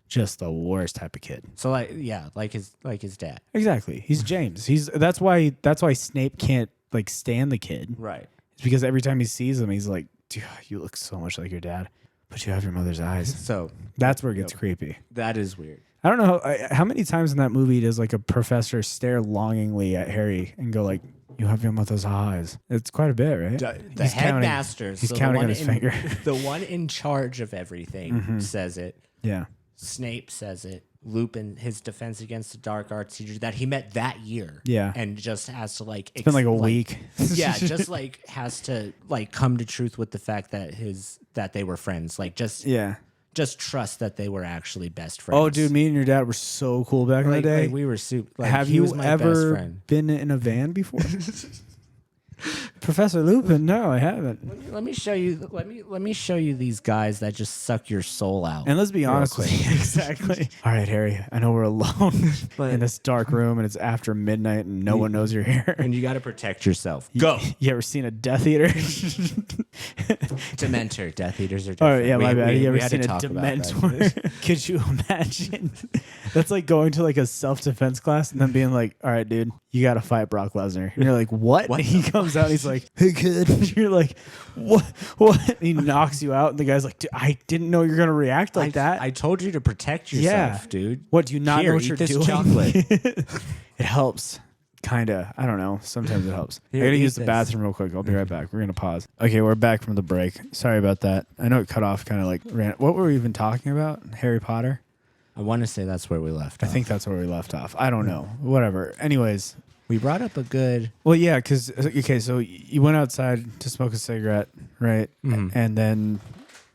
Just the worst type of kid. so like yeah, like his dad. Exactly. He's James. That's why Snape can't like stand the kid. Right. It's because every time he sees him, he's like, "Dude, you look so much like your dad, but you have your mother's eyes." So That's where it gets creepy. that is weird. I don't know how many times in that movie does like a professor stare longingly at Harry and go like, "You have your mother's eyes." It's quite a bit, right? The He's counting- headmaster, He's so the counting one on his in- finger. The one in charge of everything says it. Yeah. Snape says it. Lupin, his defense against the dark arts teacher that he met that year. Yeah. And just has to like It's been like a week. yeah, just like has to like come to truth with the fact that that they were friends. Like just trust that they were actually best friends. Oh, dude, me and your dad were so cool back in the like, day. like we were super. Like, Have he was you my best ever friend. been in a van before? Professor Lupin, no, I haven't. Let me show you. Let me show you these guys that just suck your soul out. And let's be real honest quick. with you. Exactly. All right, Harry, I know we're alone But- in this dark room and it's after midnight and no one knows you're here. And you got to protect yourself. Go. You ever seen a Death Eater? Dementor. Death Eaters are Oh, different. yeah, my bad. You ever had to seen a talk about that. Dementor? Could you imagine? That's like going to like a self-defense class and then being like, all right, dude, you got to fight Brock Lesnar. And you're like, what? What? And he comes out and he's like, hey, kid. And you're like, what? What? And he knocks you out. And the guy's like, dude, I didn't know you were going to react like that. I told you to protect yourself, dude. What, do you not Here, know what eat you're this doing? chocolate. It helps. Kinda. I don't know. Sometimes it helps. Here, I gotta eat use the this. bathroom real quick. I'll be right back. We're gonna pause. Okay, we're back from the break. Sorry about that. I know it cut off kind of like ran. What were we even talking about? Harry Potter? I want to say that's where we left. I think that's where we left off. I don't know. Whatever. Anyways. we brought up a good. Well, yeah, because, okay, so you went outside to smoke a cigarette, right? Mhm. And then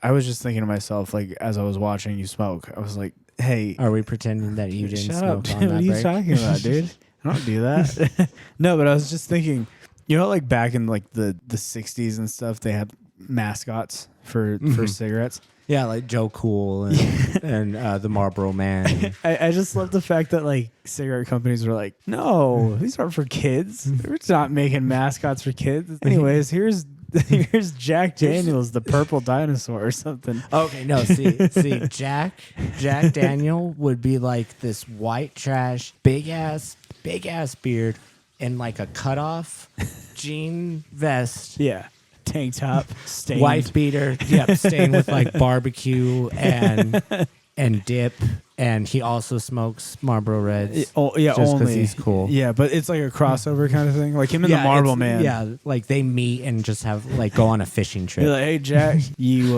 I was just thinking to myself, like, as I was watching you smoke, I was like, hey, Are we pretending that you didn't shut smoke up, dude. on What that are you break? talking about, dude? I don't do that. No, but I was just thinking, you know, like back in like the 60s and stuff, they had mascots for cigarettes. Yeah, like Joe Cool and the Marlboro Man. I just love the fact that like cigarette companies were like, no, these aren't for kids. We're not making mascots for kids. Anyways, here's Jack Daniels, the purple dinosaur or something. Okay, no, see, Jack Daniel would be like this white trash, big ass beard, and like a cutoff jean vest, Yeah. Tank top, stained. wife beater, stained with like barbecue and dip, and he also smokes Marlboro Reds. Oh, yeah, just 'cause only he's cool. Yeah, but it's like a crossover kind of thing, like him and the Marble it's- Man. Yeah, like they meet and just have like go on a fishing trip. You're like, hey Jack, you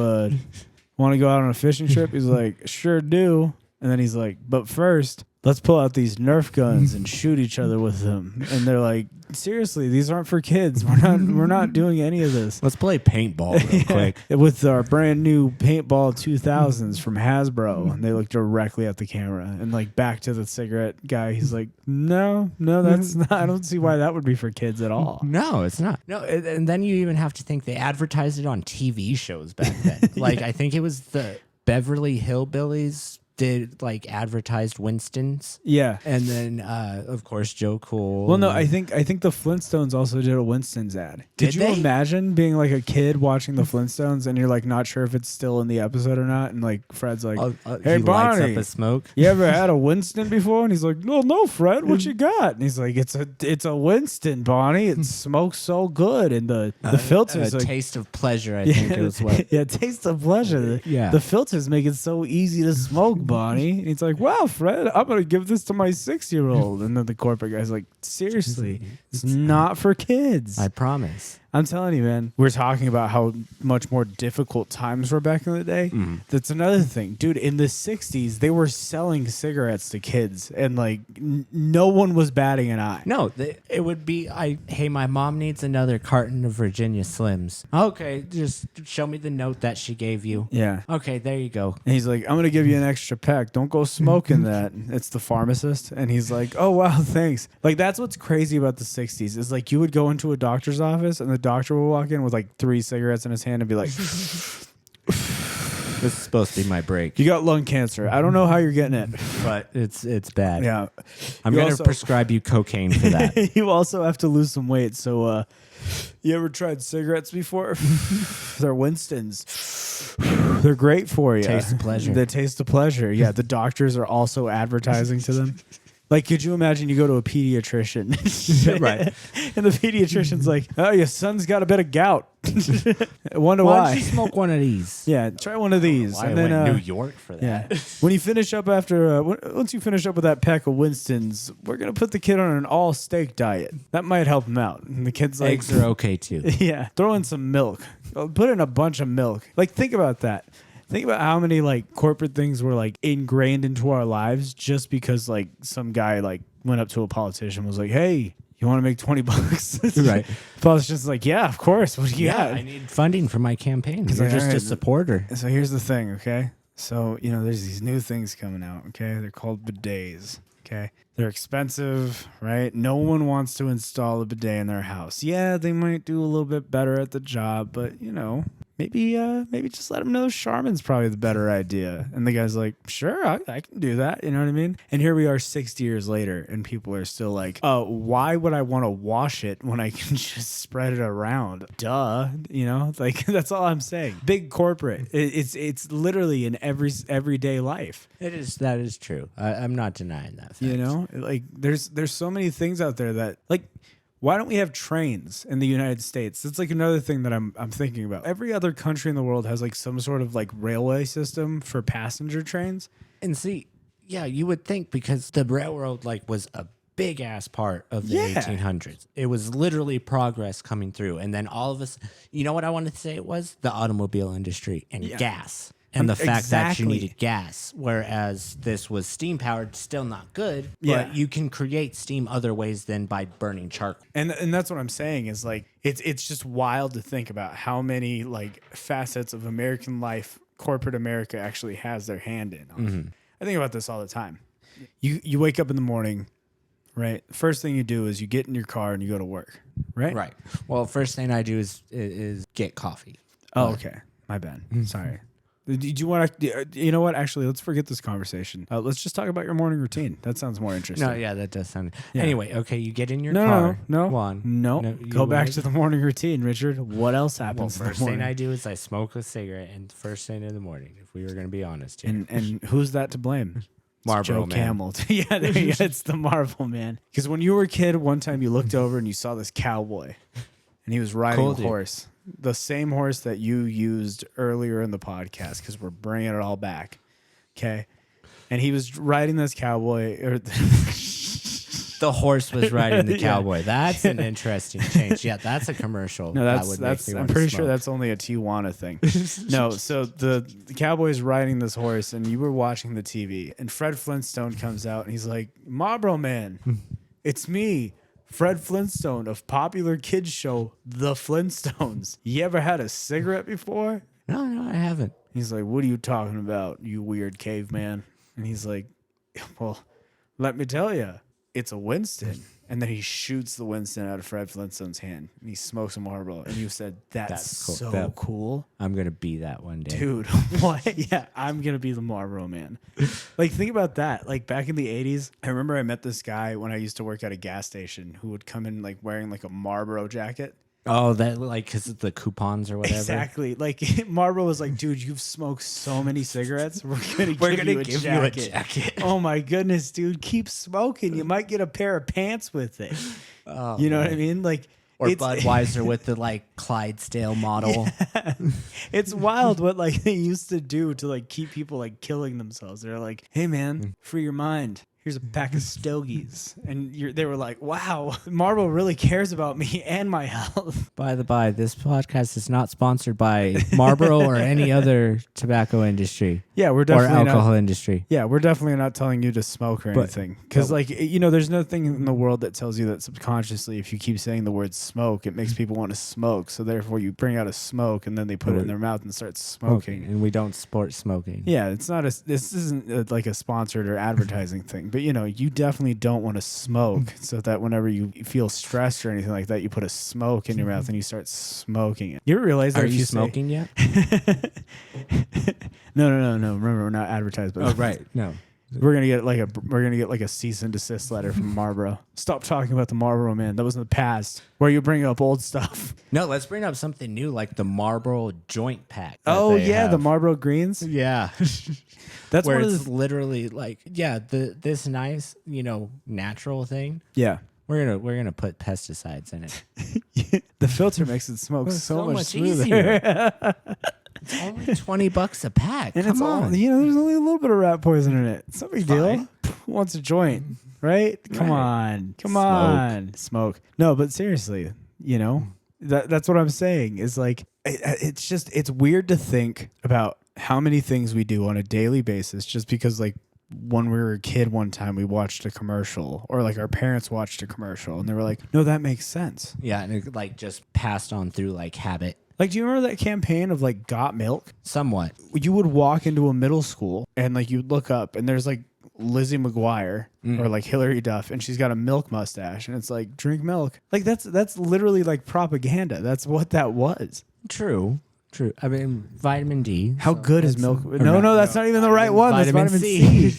want to go out on a fishing trip? He's like, sure do. And then he's like, but first, let's pull out these Nerf guns and shoot each other with them. And they're like, seriously, these aren't for kids. We're not doing any of this. Let's play paintball real quick. With our brand new paintball 2000s from Hasbro. And they look directly at the camera and like back to the cigarette guy. He's like, no, that's not. I don't see why that would be for kids at all. No, it's not. No, and then you even have to think they advertised it on TV shows back then. Like I think it was the Beverly Hillbillies did like advertised Winston's. Yeah. And then of course Joe Cool. Well, no, I think the Flintstones also did a Winston's ad. Did you they? imagine being like a kid watching the Flintstones and you're like not sure if it's still in the episode or not, and like Fred's like, "Hey he lights Barney, up a smoke. you ever had a Winston before?" And he's like, no, Fred, what you got?" And he's like, "It's a Winston, Bonnie. It smokes so good, and the filters A like." taste of pleasure, I think it was what. Yeah, taste of pleasure. Yeah. The filters make it so easy to smoke, Bonnie. And he's like, wow, Fred, I'm going to give this to my 6-year-old. And then the corporate guy's like, seriously, it's not for kids. I promise. I'm telling you, man, we're talking about how much more difficult times were back in the day. That's another thing. Dude, in the 60s, they were selling cigarettes to kids, and like no one was batting an eye. No, it would be, hey, my mom needs another carton of Virginia Slims. Okay, just show me the note that she gave you. Yeah. Okay, there you go. And he's like, I'm going to give you an extra pack. Don't go smoking that. It's the pharmacist. And he's like, oh, wow, thanks. Like, that's what's crazy about the 60s is like you would go into a doctor's office and the doctor will walk in with like 3 cigarettes in his hand and be like, This is supposed to be my break, you got lung cancer. I don't know how you're getting it. but it's bad. Yeah. I'm You going to also- prescribe you cocaine for that. You also have to lose some weight. So, you ever tried cigarettes before? They're Winston's. They're great for you. Taste of pleasure. The taste of pleasure. Yeah, the doctors are also advertising to them. Like, could you imagine you go to a pediatrician? Right. And the pediatrician's like, oh, your son's got a bit of gout. Wonder Why why. don't you smoke one of these? Yeah, try one of these. Why and I then, went New York for that. yeah. When you finish up once you finish up with that pack of Winston's, we're going to put the kid on an all steak diet. That might help him out. And the kid's like, Eggs are okay too. yeah, throw in some milk. Put in a bunch of milk. Like, think about that. Think about how many like corporate things were like ingrained into our lives just because like some guy like went up to a politician and was like, "Hey, you want to make $20?" Right. The politician's like, "Yeah, of course. What do you got?" I need funding for my campaign. He's You're like, just "All a right." supporter. So here's the thing, okay? So, there's these new things coming out, okay? They're called bidets, okay? They're expensive, right? No one wants to install a bidet in their house. Yeah, they might do a little bit better at the job, but maybe just let them know Charmin's probably the better idea. And the guy's like, sure, I can do that. You know what I mean? And here we are 60 years later, and people are still like, why would I want to wash it when I can just spread it around? Duh. Like that's all I'm saying. Big corporate. It's literally in everyday life. That is true. I'm not denying that fact. Like there's so many things out there that like, why don't we have trains in the United States? That's like another thing that I'm thinking about. Every other country in the world has like some sort of like railway system for passenger trains. And see, yeah, you would think because the railroad like was a big ass part of the 1800s. It was literally progress coming through. And then all of us, you know what I wanted to say it was? The automobile industry and gas. And the fact that you needed gas, whereas this was steam powered, still not good. But you can create steam other ways than by burning charcoal. And that's what I'm saying is like it's just wild to think about how many like facets of American life corporate America actually has their hand in. Mm-hmm. I think about this all the time. You wake up in the morning, right? First thing you do is you get in your car and you go to work, right? Right. Well, first thing I do is get coffee. Oh, okay. My bad. Sorry. Do you want to? You know what? Actually, let's forget this conversation. Let's just talk about your morning routine. That sounds more interesting. No, yeah, that does sound. Yeah. Anyway, okay, you get in your car. No. Go back to the morning routine, Richard. What else happens? Well, first thing I do is I smoke a cigarette, and first thing in the morning, if we were going to be honest. Here. And who's that to blame? Marlboro Joe Man. Camel. Yeah, there you go. It's the Marlboro Man. Because when you were a kid, one time you looked over and you saw this cowboy, and he was riding a horse. The same horse that you used earlier in the podcast, because we're bringing it all back. Okay. And he was riding this cowboy. The horse was riding the cowboy. That's an interesting change. Yeah, that's a commercial. No, that's I'm pretty sure that's only a Tijuana thing. No, so the cowboy's riding this horse, and you were watching the TV, and Fred Flintstone comes out, and he's like, Marlboro Man, it's me. Fred Flintstone of popular kids show The Flintstones. You ever had a cigarette before? No, I haven't. He's like, what are you talking about, you weird caveman? And he's like, well, let me tell you, it's a Winston. And then he shoots the Winston out of Fred Flintstone's hand, and he smokes a Marlboro. And you said, that's cool. So cool. I'm going to be that one day. Dude, what? Yeah, I'm going to be the Marlboro Man. Like, think about that. Like, back in the 80s, I remember I met this guy when I used to work at a gas station who would come in, like, wearing, like, a Marlboro jacket. Oh, that like because of the coupons or whatever. Exactly. Like Marlboro was like, dude, you've smoked so many cigarettes. We're gonna give you a jacket. Oh my goodness, dude, keep smoking. You might get a pair of pants with it. Oh, you know what I mean? Like, or Budweiser with the like Clydesdale model. Yeah. It's wild what like they used to do to like keep people like killing themselves. They're like, hey man, free your mind. Here's a pack of stogies. And they were like, wow, Marlboro really cares about me and my health. By the by, this podcast is not sponsored by Marlboro or any other tobacco industry. Yeah, we're definitely or alcohol industry. Yeah, we're definitely not telling you to smoke or anything. Because, like, there's nothing in the world that tells you that subconsciously, if you keep saying the word smoke, it makes people want to smoke. So therefore, you bring out a smoke and then they put it in their mouth and start smoking. And we don't support smoking. Yeah, this isn't like a sponsored or advertising thing. But, you definitely don't want to smoke so that whenever you feel stressed or anything like that, you put a smoke in your mouth and you start smoking it. You ever realize that? Are you smoking yet? No. Remember, we're not advertised. But oh, right. No. We're gonna get like a cease and desist letter from Marlboro. Stop talking about the Marlboro Man. That was in the past. Where you bring up old stuff. No, let's bring up something new, like the Marlboro joint pack. Oh yeah, the Marlboro Greens. Yeah, that's where it's literally like this nice natural thing. Yeah, we're gonna put pesticides in it. The filter makes it smoke so much smoother. Easier. It's only $20 a pack. And Come on. There's only a little bit of rat poison in it. It's no big deal. Wants a joint, right? Come on. Smoke. No, but seriously, that's what I'm saying is like, it's weird to think about how many things we do on a daily basis just because like when we were a kid one time we watched a commercial or like our parents watched a commercial and they were like, no, that makes sense. Yeah. And it like just passed on through like habit. Like, do you remember that campaign of like Got Milk? Somewhat. You would walk into a middle school and like you'd look up and there's like Lizzie McGuire or like Hillary Duff, and she's got a milk mustache, and it's like, drink milk. Like that's literally like propaganda. That's what that was. True. I mean, vitamin D. How good is milk? No, that's not even the right one. That's vitamin C.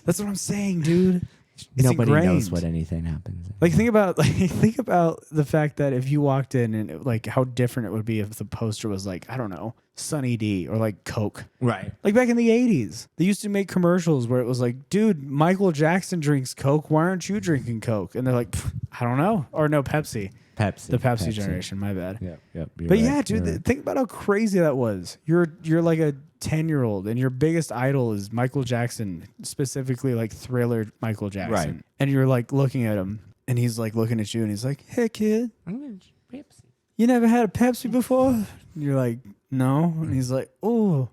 That's what I'm saying, dude. It's Nobody ingrained. knows what anything happens. Like think about the fact that if you walked in and like how different it would be if the poster was like, I don't know, Sunny D or like Coke. Right. Like back in the 80s, they used to make commercials where it was like, dude, Michael Jackson drinks Coke. Why aren't you drinking Coke? And they're like, I don't know. Or no, Pepsi. The Pepsi generation. My bad. Yep. But yeah, dude, think about how crazy that was. You're like a 10-year-old and your biggest idol is Michael Jackson, specifically like Thriller Michael Jackson. Right. And you're like looking at him and he's like looking at you and he's like, hey, kid, Pepsi. you never had a Pepsi before? And you're like, no. And he's like, oh,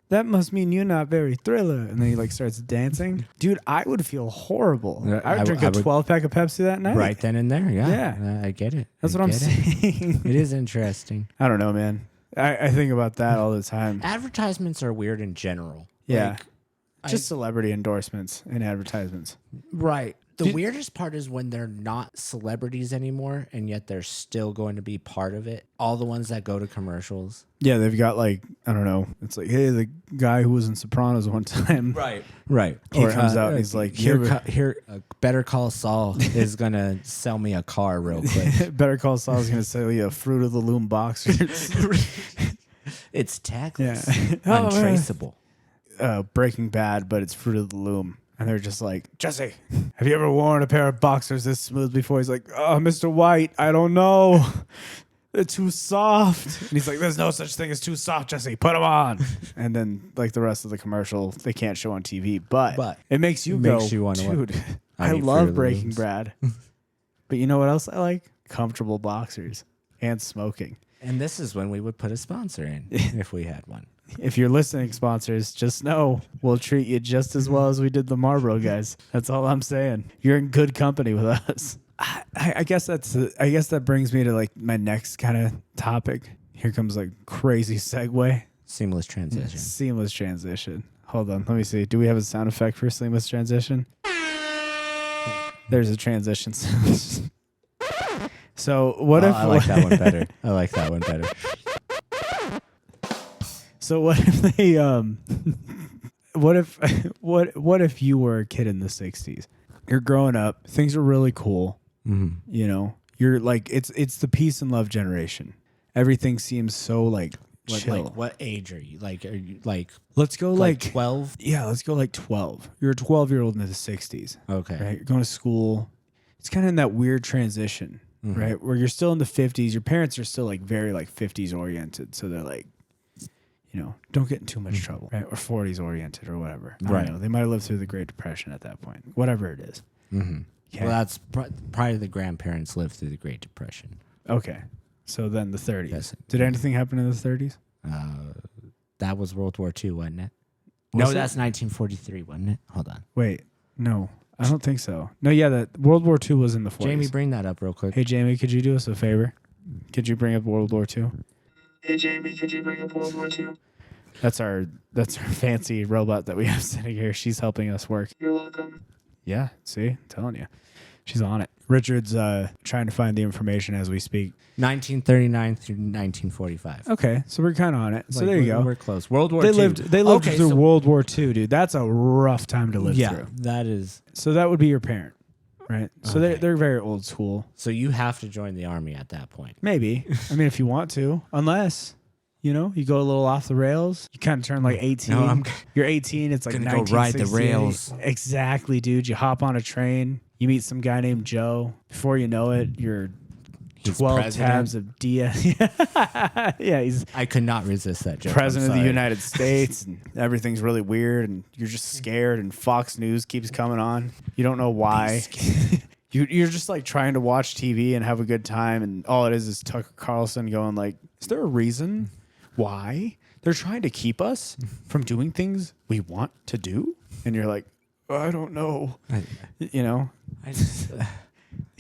that must mean you're not very Thriller. And then he like starts dancing. Dude, I would feel horrible. I would drink a 12-pack of Pepsi that night. Right then and there. Yeah. I get it. That's what I'm saying. It is interesting. I don't know, man. I think about that all the time. Advertisements are weird in general. Yeah. Like, just celebrity endorsements and advertisements. Right. The weirdest part is when they're not celebrities anymore, and yet they're still going to be part of it. All the ones that go to commercials. Yeah, they've got like, I don't know. It's like, hey, the guy who was in Sopranos one time. Right. He comes out and he's like, here, Better Call Saul is going to sell me a car real quick. Better Call Saul is going to sell you a Fruit of the Loom boxers. It's tagless. Yeah. Untraceable. Breaking Bad, but it's Fruit of the Loom. And they're just like, Jesse, have you ever worn a pair of boxers this smooth before? He's like, oh, Mr. White, I don't know. They're too soft. And he's like, there's no such thing as too soft, Jesse. Put them on. And then, like the rest of the commercial, they can't show on TV. But it makes you go, dude, I love Breaking Bad. But you know what else I like? Comfortable boxers and smoking. And this is when we would put a sponsor in if we had one. If you're listening, sponsors, just know we'll treat you just as well as we did the Marlboro guys. That's all I'm saying. You're in good company with us. I guess that brings me to like my next kind of topic. Here comes like crazy segue. Seamless transition. Hold on, let me see. Do we have a sound effect for seamless transition? There's a transition sound. So what if I like that one better. So what if they what if you were a kid in the 60s? You're growing up, things are really cool. Mm-hmm. You know, you're like it's the peace and love generation. Everything seems so like chill. Like what age are you? Like are you like let's go like 12? Yeah, let's go like 12. You're a 12-year-old in the 60s. Okay. Right? You're going to school. It's kind of in that weird transition, right? Where you're still in the 50s. Your parents are still like very like 50s oriented. So they're like, you know, don't get in too much trouble, right? Or 40s oriented or whatever. I don't know. They might have lived through the Great Depression at that point. Whatever it is. Mm-hmm. Okay. Well, that's probably the grandparents lived through the Great Depression. Okay. So then the 30s. Yes. Did anything happen in the 30s? That was World War II, wasn't it? Was no, it? that's 1943, wasn't it? Hold on. Wait. No, I don't think so. No, yeah, that World War II was in the 40s. Jamie, bring that up real quick. Hey, Jamie, could you do us a favor? Could you bring up World War II? Hey, Jamie, could you bring up World War II? That's our fancy robot that we have sitting here. She's helping us work. You're welcome. Yeah, see? I'm telling you. She's on it. Richard's trying to find the information as we speak. 1939 through 1945. Okay, so we're kind of on it. So there you go. We're close. World War They II. lived through World War II, dude. That's a rough time to live through. That is. So that would be your parent, right? So Okay. they're very old school. So you have to join the army at that point. Maybe. I mean, if you want to, unless, you know, you go a little off the rails. You kind of turn like 18. No, I'm You're 18. It's like gonna go ride the 1968. rails. Exactly, dude. You hop on a train. You meet some guy named Joe. Before you know it, you're He's 12 president. tabs of DS. Yeah, he's I could not resist that joke. president I'm of the sorry. United States, and everything's really weird, and you're just scared, and Fox News keeps coming on. You don't know why. You're just like trying to watch TV and have a good time, and all it is Tucker Carlson going like, is there a reason why they're trying to keep us from doing things we want to do? And you're like, I don't know. You know? I just,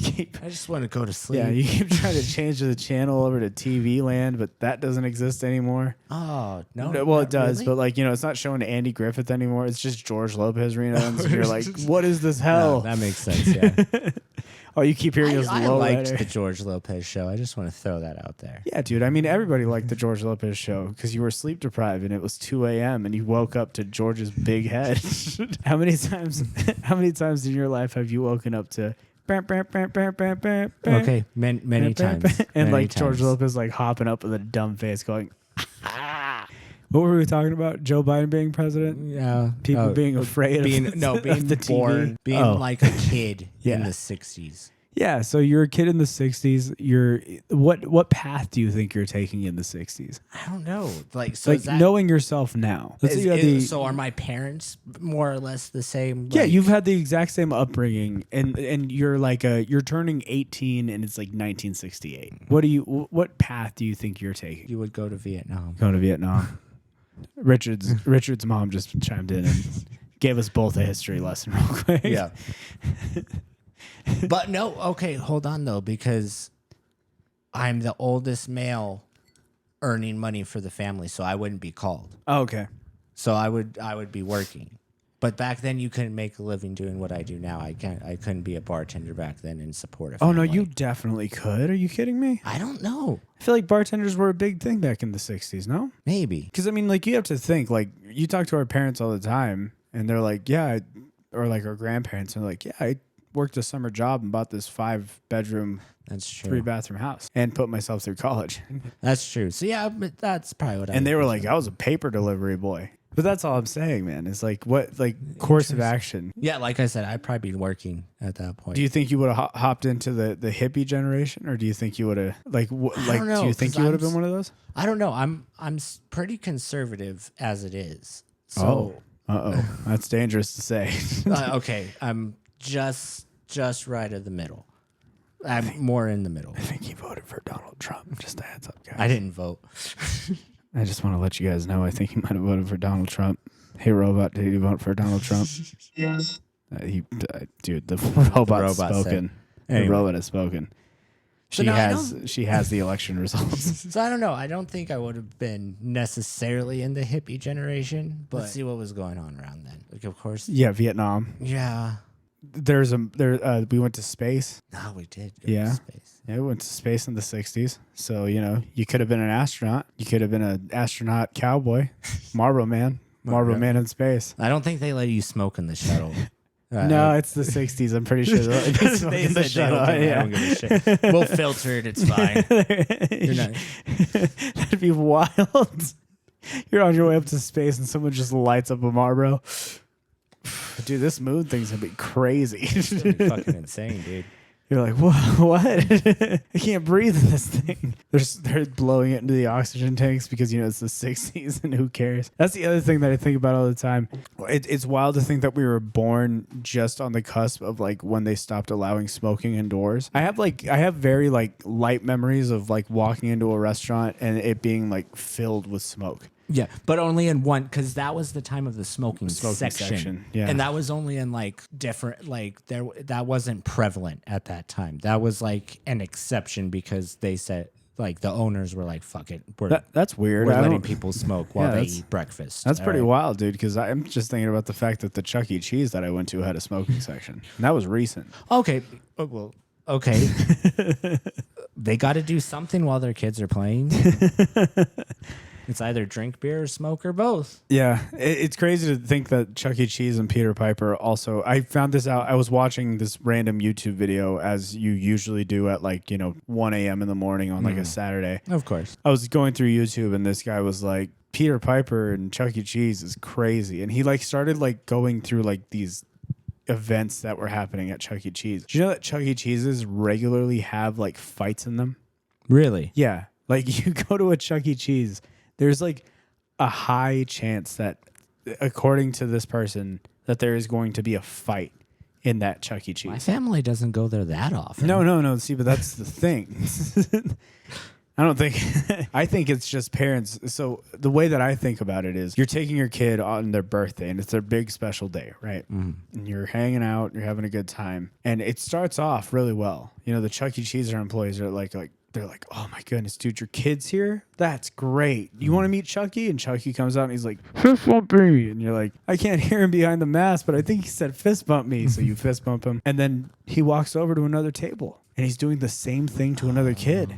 I just want to go to sleep. Yeah, you keep trying to change the channel over to TV Land, but that doesn't exist anymore. Oh, no. Well, it does, really? but like, you know, it's not showing Andy Griffith anymore. It's just George Lopez reruns. And you're like, what is this hell? No, that makes sense, yeah. Oh, you keep hearing this I low liked rider. the George Lopez show. I just want to throw that out there. Yeah, dude. I mean, everybody liked the George Lopez show because you were sleep deprived and it was 2 a.m. and you woke up to George's big head. How many times in your life have you woken up to Okay, many times. and Many like George times. Lopez like hopping up with a dumb face going, what were we talking about? Joe Biden being president? Yeah. People being afraid of being the born, TV? being like a kid Yeah. in the 60s. Yeah, so you're a kid in the 60s. What path do you think you're taking in the 60s? I don't know. Like, so Like is that, knowing yourself now. Let's say you had the- so are my parents more or less the same? yeah, like- you've had the exact same upbringing, and you're like you're turning 18, and it's like 1968. What path do you think you're taking? You would go to Vietnam. Going to Vietnam. Richard's mom just chimed in and gave us both a history lesson real quick. Yeah. But no, okay, hold on though, because I'm the oldest male earning money for the family, so I wouldn't be called. Oh, okay. So I would be working. But back then you couldn't make a living doing what I do now. I couldn't be a bartender back then and support a Oh family. no, you definitely could. Are you kidding me? I don't know. I feel like bartenders were a big thing back in the 60s, no? Maybe. Because I mean, like, you have to think, like, you talk to our parents all the time, and they're like, yeah, or like our grandparents, and they're like, yeah, I worked a summer job and bought this 5-bedroom, That's true. 3-bathroom house and put myself through college. That's true. So yeah, but that's probably what I And they would were do. like, I was a paper delivery boy. But that's all I'm saying, man. It's like, what, like, course of action. Yeah, like I said, I'd probably be working at that point. Do you think you would have hopped into the hippie generation, or do you think you would have, like, don't know, do you think 'cause you would have I'm been one of those? I don't know. I'm pretty conservative as it is. So That's dangerous to say. okay, I'm just right in the middle. I'm more in the middle. I think he voted for Donald Trump. Just a heads up, guys. I didn't vote. I just want to let you guys know. I think he might have voted for Donald Trump. Hey, robot, did you vote for Donald Trump? Yes. Dude, the robot's robot spoken. The Anyway. robot has spoken. So She no, I she has the election results. So I don't know. I don't think I would have been necessarily in the hippie generation, but let's see what was going on around then. Like, of course. Yeah, Vietnam. Yeah. We went to space. No, we did. Go Yeah. To space. Yeah, we went to space in the 60s. So, you know, you could have been an astronaut. You could have been an astronaut cowboy. Marlboro Man. Marlboro Man in space. I don't think they let you smoke in the shuttle. No, it's the 60s. I'm pretty sure they'll let you smoke They in the said they don't shuttle. give a- I don't give a shit. We'll filter it. It's fine. You're not- That'd be wild. You're on your way up to space and someone just lights up a Marlboro. Dude, this moon thing's gonna be crazy. It's gonna be fucking insane, dude. You're like, what? I can't breathe in this thing. They're blowing it into the oxygen tanks because, you know, it's the 60s and who cares? That's the other thing that I think about all the time. It's wild to think that we were born just on the cusp of like when they stopped allowing smoking indoors. I have very like light memories of like walking into a restaurant and it being like filled with smoke. Yeah, but only in one, because that was the time of the smoking section. section, yeah. And that was only in like different, like that wasn't prevalent at that time. That was like an exception because they said like the owners were like, "Fuck it, That's weird. we're I letting don't- people smoke while Yeah, they that's- eat breakfast." That's All pretty right. wild, dude, because I'm just thinking about the fact that the Chuck E. Cheese that I went to had a smoking section. And that was recent. Okay, well, okay. They got to do something while their kids are playing. It's either drink beer or smoke or both. Yeah, it's crazy to think that Chuck E. Cheese and Peter Piper also. I found this out. I was watching this random YouTube video, as you usually do at like 1 a.m. in the morning on like a Saturday. Of course. I was going through YouTube and this guy was like, Peter Piper and Chuck E. Cheese is crazy, and he like started like going through like these events that were happening at Chuck E. Cheese. Do you know that Chuck E. Cheese's regularly have like fights in them? Really? Yeah, like you go to a Chuck E. Cheese. There's like a high chance that, according to this person, that there is going to be a fight in that Chuck E. My Cheese. family doesn't go there that often. No. See, but that's the thing. I don't think. I think it's just parents. So the way that I think about it is, you're taking your kid on their birthday, and it's their big special day, right? And you're hanging out, you're having a good time, and it starts off really well. You know, the Chuck E. Cheese employees are like they're like, oh my goodness, dude, your kid's here? That's great. You want to meet Chucky? And Chucky comes out and he's like, fist bump me. And you're like, I can't hear him behind the mask, but I think he said fist bump me. So you fist bump him. And then he walks over to another table and he's doing the same thing to another kid,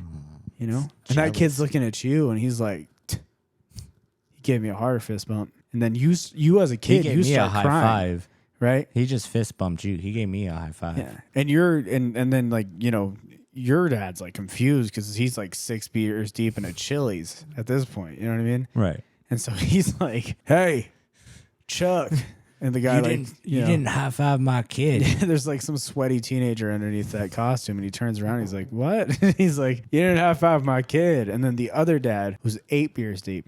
you know? And that kid's looking at you and he's like, he gave me a harder fist bump. And then you as a kid, you start high crying. five. Right? He just fist bumped you. He gave me a high five. Yeah. And and then like, you know, your dad's like confused because he's like 6 beers deep in a Chili's at this point. You know what I mean? Right. And so he's like, hey, Chuck. And the guy you didn't high five my kid. there's like some sweaty teenager underneath that costume. And he turns around. And he's like, what? He's like, you didn't high five my kid. And then the other dad, who's 8 beers deep,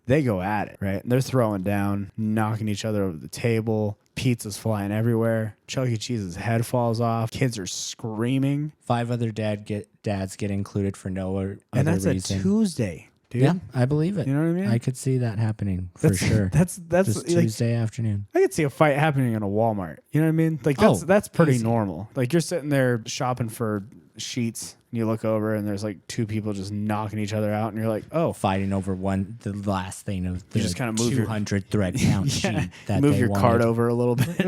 they go at it, right? And they're throwing down, knocking each other over the table. Pizza's flying everywhere. Chuck E. Cheese's head falls off. Kids are screaming. 5 other dads get included for no other And that's reason. a Tuesday, dude. Yeah, I believe it. You know what I mean? I could see that happening for sure. That's Just like, Tuesday afternoon. I could see a fight happening in a Walmart. You know what I mean? Like that's pretty easy. normal. Like you're sitting there shopping for sheets and you look over and there's like 2 people just knocking each other out and you're like, oh, Fighting over the last thing of the just kinda move your- 200 thread count sheet that move they your wanted. cart over a little bit.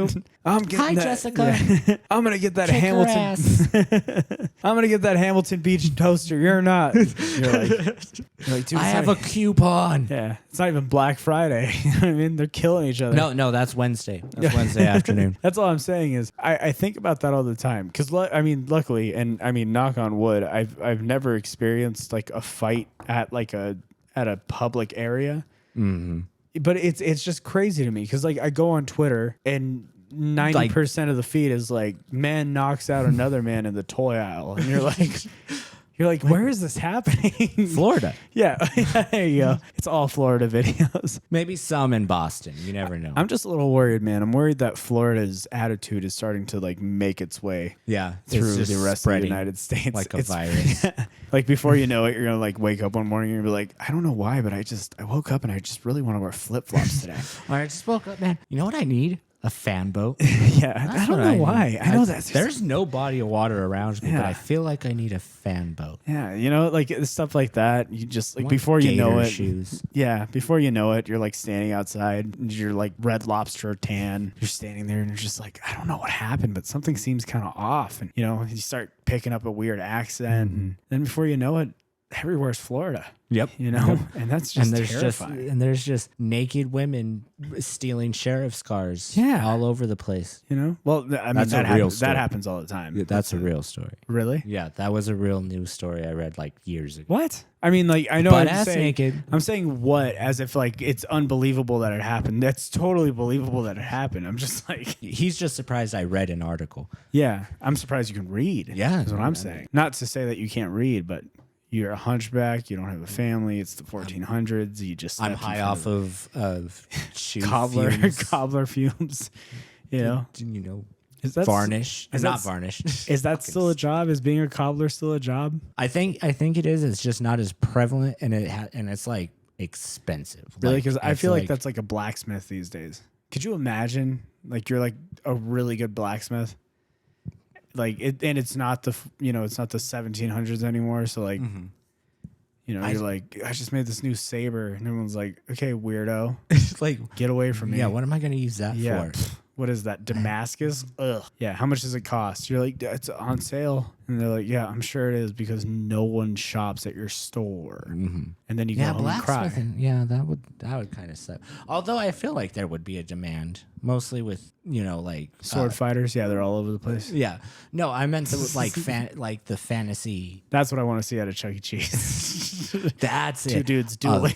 I'm getting Hi, that, Jessica. yeah. I'm gonna get that Kick her Hamilton. ass. I'm gonna get that Hamilton Beach toaster. You're not. You're like, dude, I have a coupon. yeah. It's not even Black Friday. You know what I mean? They're killing each other. No, that's Wednesday. That's Wednesday afternoon. That's all I'm saying is I think about that all the time because I mean, luckily, and I mean, knock on wood, I've never experienced like a fight at a public area. But it's just crazy to me because like I go on Twitter and 90% of the feed is like man knocks out another man in the toy aisle, and you're like, where is this happening? Florida. Yeah, there you go. It's all Florida videos. Maybe some in Boston. You never know. I'm just a little worried, man. I'm worried that Florida's attitude is starting to like make its way through just the rest of the spreading United States like a virus. Like before you know it, you're gonna like wake up one morning and you're gonna be like, I don't know why, but I woke up and I just really want to wear flip flops today. I just woke up, man. You know what I need? A fan boat. Yeah, I don't know need. why. I know that's There's no body of water around me, but I feel like I need a fan boat. yeah, you know, like stuff like that. You just like Want before you know gator it. shoes. Yeah, before you know it, you're like standing outside, and you're like Red Lobster tan. You're standing there, and you're just like, I don't know what happened, but something seems kind of off. And you know, you start picking up a weird accent, and then before you know it, everywhere's Florida. Yep. You know, and that's just terrifying. there's just naked women stealing sheriff's cars. Yeah. All over the place. You know, well, I mean, That's a real story. that happens all the time. Yeah, that's a real story. Really? Yeah, that was a real news story I read like years ago. What? I mean, like, I know Butt I'm ass saying, naked. I'm saying what as if like it's unbelievable that it happened. That's totally believable that it happened. I'm just like, He's just surprised I read an article. yeah, I'm surprised you can read. Yeah. is what I'm saying. Not to say that you can't read, but you're a hunchback. You don't have a family. It's the 1400s. You just I'm stepped in high front off of shoe cobbler fumes. cobbler fumes. You know, You know, is that varnish. is Not that- varnish. Is that still a job? Is being a cobbler still a job? I think it is. It's just not as prevalent, and and it's like expensive. Really? Because I it's feel like that's like a blacksmith these days. Could you imagine? Like you're like a really good blacksmith. Like it, and it's not the it's not the 1700s anymore. So like, you're like, I just made this new saber, and everyone's like, okay, weirdo, like, get away from me. yeah. What am I going to use that Yeah. for? pfft, What is that? Damascus? Ugh. Yeah. How much does it cost? You're like, it's on sale. And they're like, yeah, I'm sure it is because no one shops at your store. And then you go Yeah, home and cry. blacksmithing. Yeah, that would kind of suck. Although I feel like there would be a demand, mostly with like Sword fighters, yeah, they're all over the place. Yeah, no, I meant the, like the fantasy. That's what I want to see out of Chuck E. Cheese. That's Two it. dudes dueling.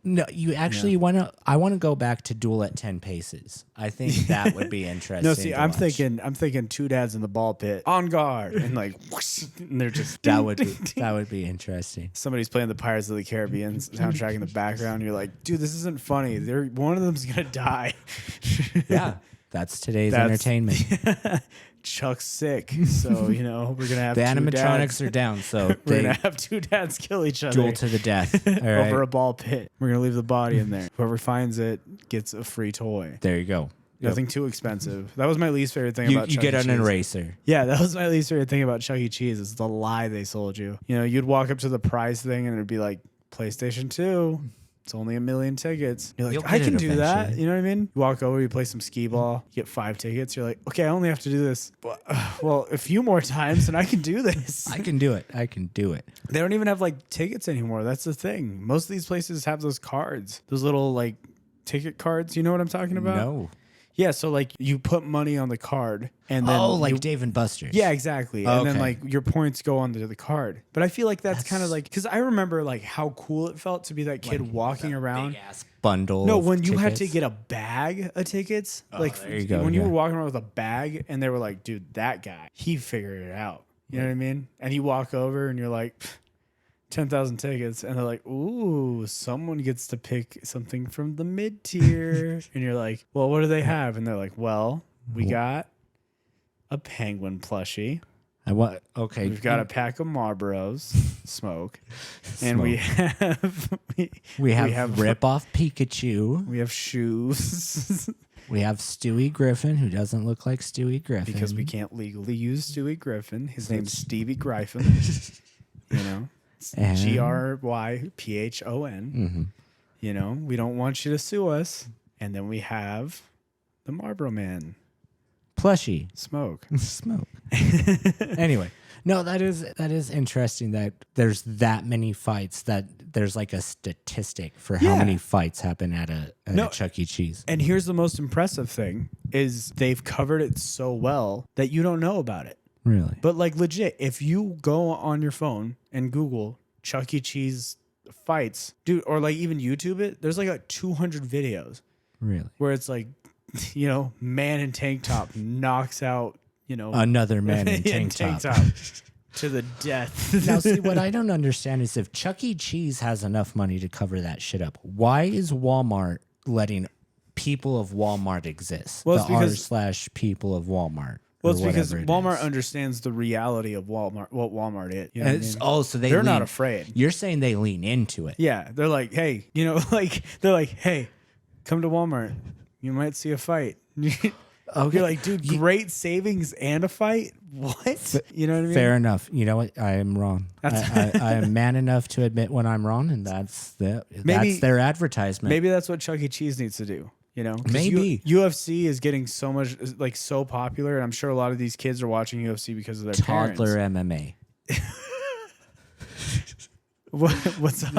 No, you actually want to. I want to go back to Duel at 10 Paces. I think that would be interesting. No, see, to I'm watch. thinking two dads in the ball pit on guard, and like, whoosh, and they're just that would be interesting. somebody's playing the Pirates of the Caribbean soundtrack in the background. You're like, dude, this isn't funny. One of them's gonna die. Yeah, that's today's entertainment. Chuck's sick, so we're gonna have The two animatronics dads. are down, so We're they gonna have two dads kill each other duel to the death. All over right. a ball pit. We're gonna leave the body in there. Whoever finds it gets a free toy. There you go. Yep. Nothing too expensive. That was my least favorite thing about You Chuck get E. an Cheese. eraser. Yeah, that was my least favorite thing about Chuck E. Cheese is the lie they sold you. You'd walk up to the prize thing and it'd be like PlayStation 2. It's only 1 million tickets. You're You'll like, I get can it do that. eventually. You know what I mean? You walk over, you play some skee ball, you get 5 tickets. You're like, okay, I only have to do this, well, a few more times and I can do this. I can do it. I can do it. They don't even have like tickets anymore. That's the thing. Most of these places have those cards, those little like ticket cards. You know what I'm talking about? No. Yeah, so like you put money on the card and then Like you- Dave and Buster's. yeah, exactly. And then Okay. like your points go onto the card. But I feel like that's kind of like because I remember like how cool it felt to be that kid walking around. Big ass bundle. No, of when you had to tickets. get a bag of tickets, like there you go, when you yeah. were walking around with a bag and they were like, dude, that guy, he figured it out. You know what I mean? And you walk over and you're like, 10,000 tickets. And they're like, ooh, someone gets to pick something from the mid tier. And you're like, well, what do they have? And they're like, well, we got a penguin plushie. Okay. We've got a pack of Marlboros, smoke. And we have, We have rip off Pikachu. we have shoes. We have Stewie Griffin, who doesn't look like Stewie Griffin. Because we can't legally use Stewie Griffin. His So name's it's- Stevie Griffin. It's And- Gryphon. Mhm. We don't want you to sue us. And then we have the Marlboro Man, Plushie. Smoke. Smoke. Anyway, no, that is interesting that there's that many fights, that there's like a statistic for how Yeah. many fights happen at a No. Chuck E. Cheese. And here's the most impressive thing is they've covered it so well that you don't know about it. Really? But like legit, if you go on your phone and Google Chuck E. Cheese fights, dude, or like even YouTube it, there's like 200 videos Really? where it's like, man in tank top knocks out, Another man in tank top. to the death. Now, see, what I don't understand is if Chuck E. Cheese has enough money to cover that shit up, why is Walmart letting people of Walmart exist? Well, it's the because- R/people of Walmart. Well, or it's because whatever it Walmart is. understands the reality of Walmart, what Walmart is. You know what I mean? Oh, so They're not lean- afraid. You're saying they lean into it. Yeah, they're like, hey, hey, come to Walmart. You might see a fight. You're like, dude, great savings and a fight? What? You know what I mean? Fair enough. You know what? I am wrong. I am man enough to admit when I'm wrong, and that's their advertisement. Maybe that's what Chuck E. Cheese needs to do. 'Cause Maybe. UFC is getting so much, like, so popular, and I'm sure a lot of these kids are watching UFC because of their Toddler parents. MMA. What's up?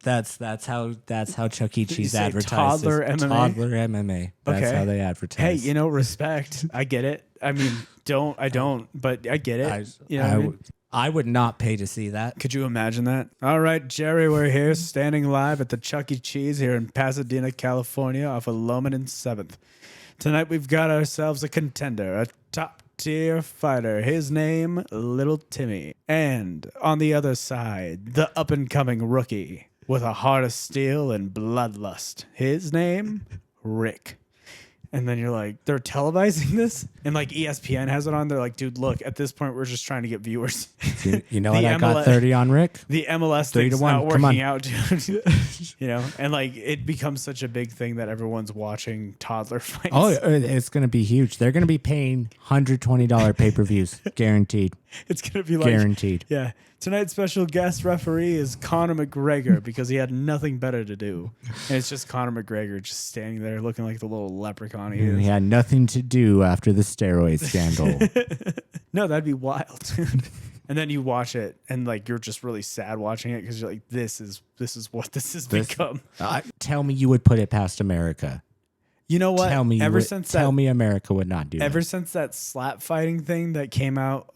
That's how Chuck E. Cheese say advertises. toddler MMA? Toddler MMA. That's Okay. how they advertise. Hey, respect. I get it. I mean, I don't, but I get it. You know what I mean? I would not pay to see that. Could you imagine that? All right, Jerry, we're here standing live at the Chuck E. Cheese here in Pasadena, California, off of Loman and 7th. Tonight we've got ourselves a contender, a top-tier fighter. His name, Little Timmy. And on the other side, the up-and-coming rookie with a heart of steel and bloodlust. His name, Rick. And then you're like, they're televising this? And like ESPN has it on. They're like, dude, look, at this point, we're just trying to get viewers. You know The what? I got MLS 30 on Rick. The MLS 3 to thing's 1. not Come working on. out, dude. And like it becomes such a big thing that everyone's watching toddler fights. Oh, it's going to be huge. They're going to be paying $120 pay-per-views. Guaranteed. It's gonna be like Guaranteed. Yeah. Tonight's special guest referee is Conor McGregor because he had nothing better to do. And it's just Conor McGregor just standing there looking like the little leprechaun he He is. had nothing to do after the steroid scandal. No, that'd be wild, dude. And then you watch it and like you're just really sad watching it because you're like, this is what this has become. Tell me you would put it past America. You know what? Tell me Tell me America would not do Ever that. since that slap fighting thing that came out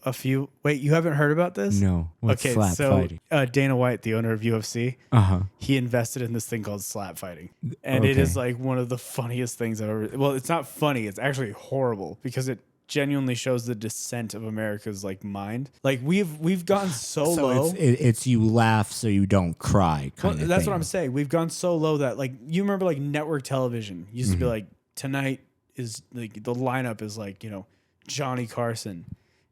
wait, you haven't heard about this? No. What's Okay, slap so fighting? Dana White, the owner of UFC, Uh-huh. he invested in this thing called slap fighting. And it Okay. is like one of the funniest things I've ever. Well, it's not funny. It's actually horrible because it genuinely shows the descent of America's like mind. Like we've gone so low. It's you laugh so you don't cry kind of That's thing. what I'm saying. We've gone so low that like you remember like network television used to be like tonight is like the lineup is like Johnny Carson,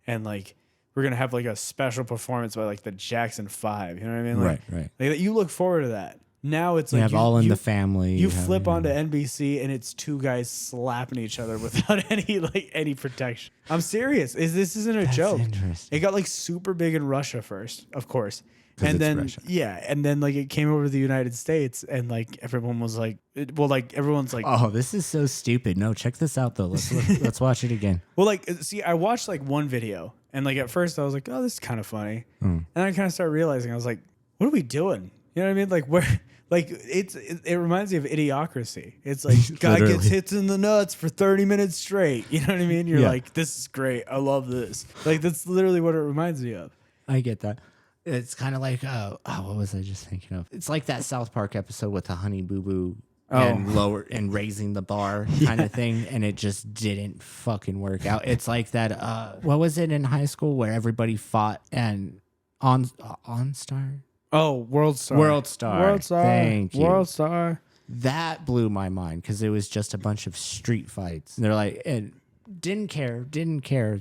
and like we're gonna have like a special performance by like the Jackson 5. You know what I mean? Like, right. Like, you look forward to that. Now it's You like have All in the Family. You have, flip you know. onto NBC and it's two guys slapping each other without any protection. I'm serious. This isn't a That's joke. interesting. It got like super big in Russia first, of course. 'Cause And it's then Russia. and then like it came over to the United States and like everyone was like everyone's like Oh, this is so stupid. No, check this out though. Let's watch it again. well like see I watched like one video and like at first I was like, oh, this is kind of funny. And I kind of started realizing I was like, what are we doing? You know what I mean? Like where like it reminds me of Idiocracy. It's like guy gets Literally. hits in the nuts for 30 minutes straight. You know what I mean? You're Yeah. like, this is great. I love this. Like that's literally what it reminds me of. I get that. It's kind of like what was I just thinking of? It's like that South Park episode with the Honey Boo Boo and lower and raising the bar kind of thing, and it just didn't fucking work out. It's like that. What was it in high school where everybody fought and OnStar? Oh, World Star. World Star. Thank you. World Star. That blew my mind because it was just a bunch of street fights. And they're like, and didn't care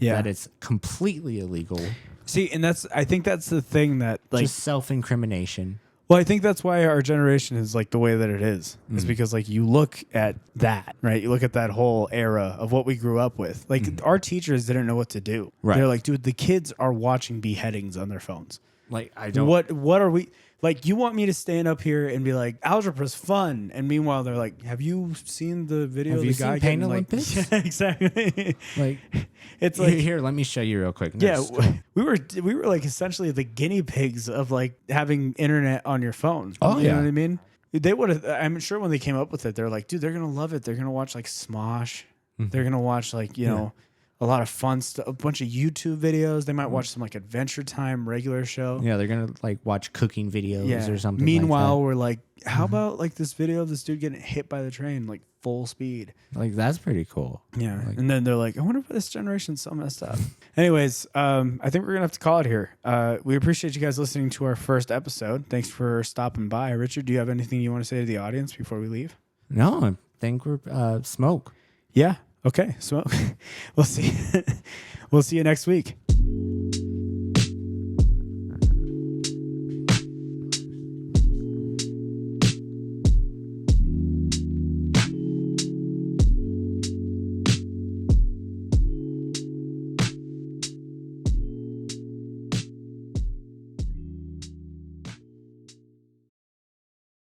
Yeah. that it's completely illegal. See, and I think that's the thing that like Just self-incrimination. well, I think that's why our generation is like the way that it is. Is because like you look at that, right? You look at that whole era of what we grew up with. Like our teachers didn't know what to do. Right. They're like, dude, the kids are watching beheadings on their phones. Like, I don't. What are we like? You want me to stand up here and be like, algebra's fun, and meanwhile they're like, have you seen the video? Have of you the guy seen Pain getting, Olympics? Like, yeah, exactly. Like, It's like here, let me show you real quick. yeah, Next. we were like essentially the guinea pigs of like having internet on your phone. Oh, you yeah. know what I mean? They would have. I'm sure when they came up with it, they're like, dude, they're gonna love it. They're gonna watch like Smosh. They're gonna watch like you know a lot of fun stuff, a bunch of YouTube videos. They might watch some like Adventure Time regular show. Yeah, they're gonna like watch cooking videos or something. Meanwhile, we're like, how about like this video of this dude getting hit by the train like full speed? like that's pretty cool. Yeah. And then they're like, I wonder if this generation's so messed up. Anyways, I think we're going to have to call it here. We appreciate you guys listening to our first episode. Thanks for stopping by. Richard, do you have anything you want to say to the audience before we leave? No, I think we're smoke. Yeah. Okay. So we'll see. We'll see you next week.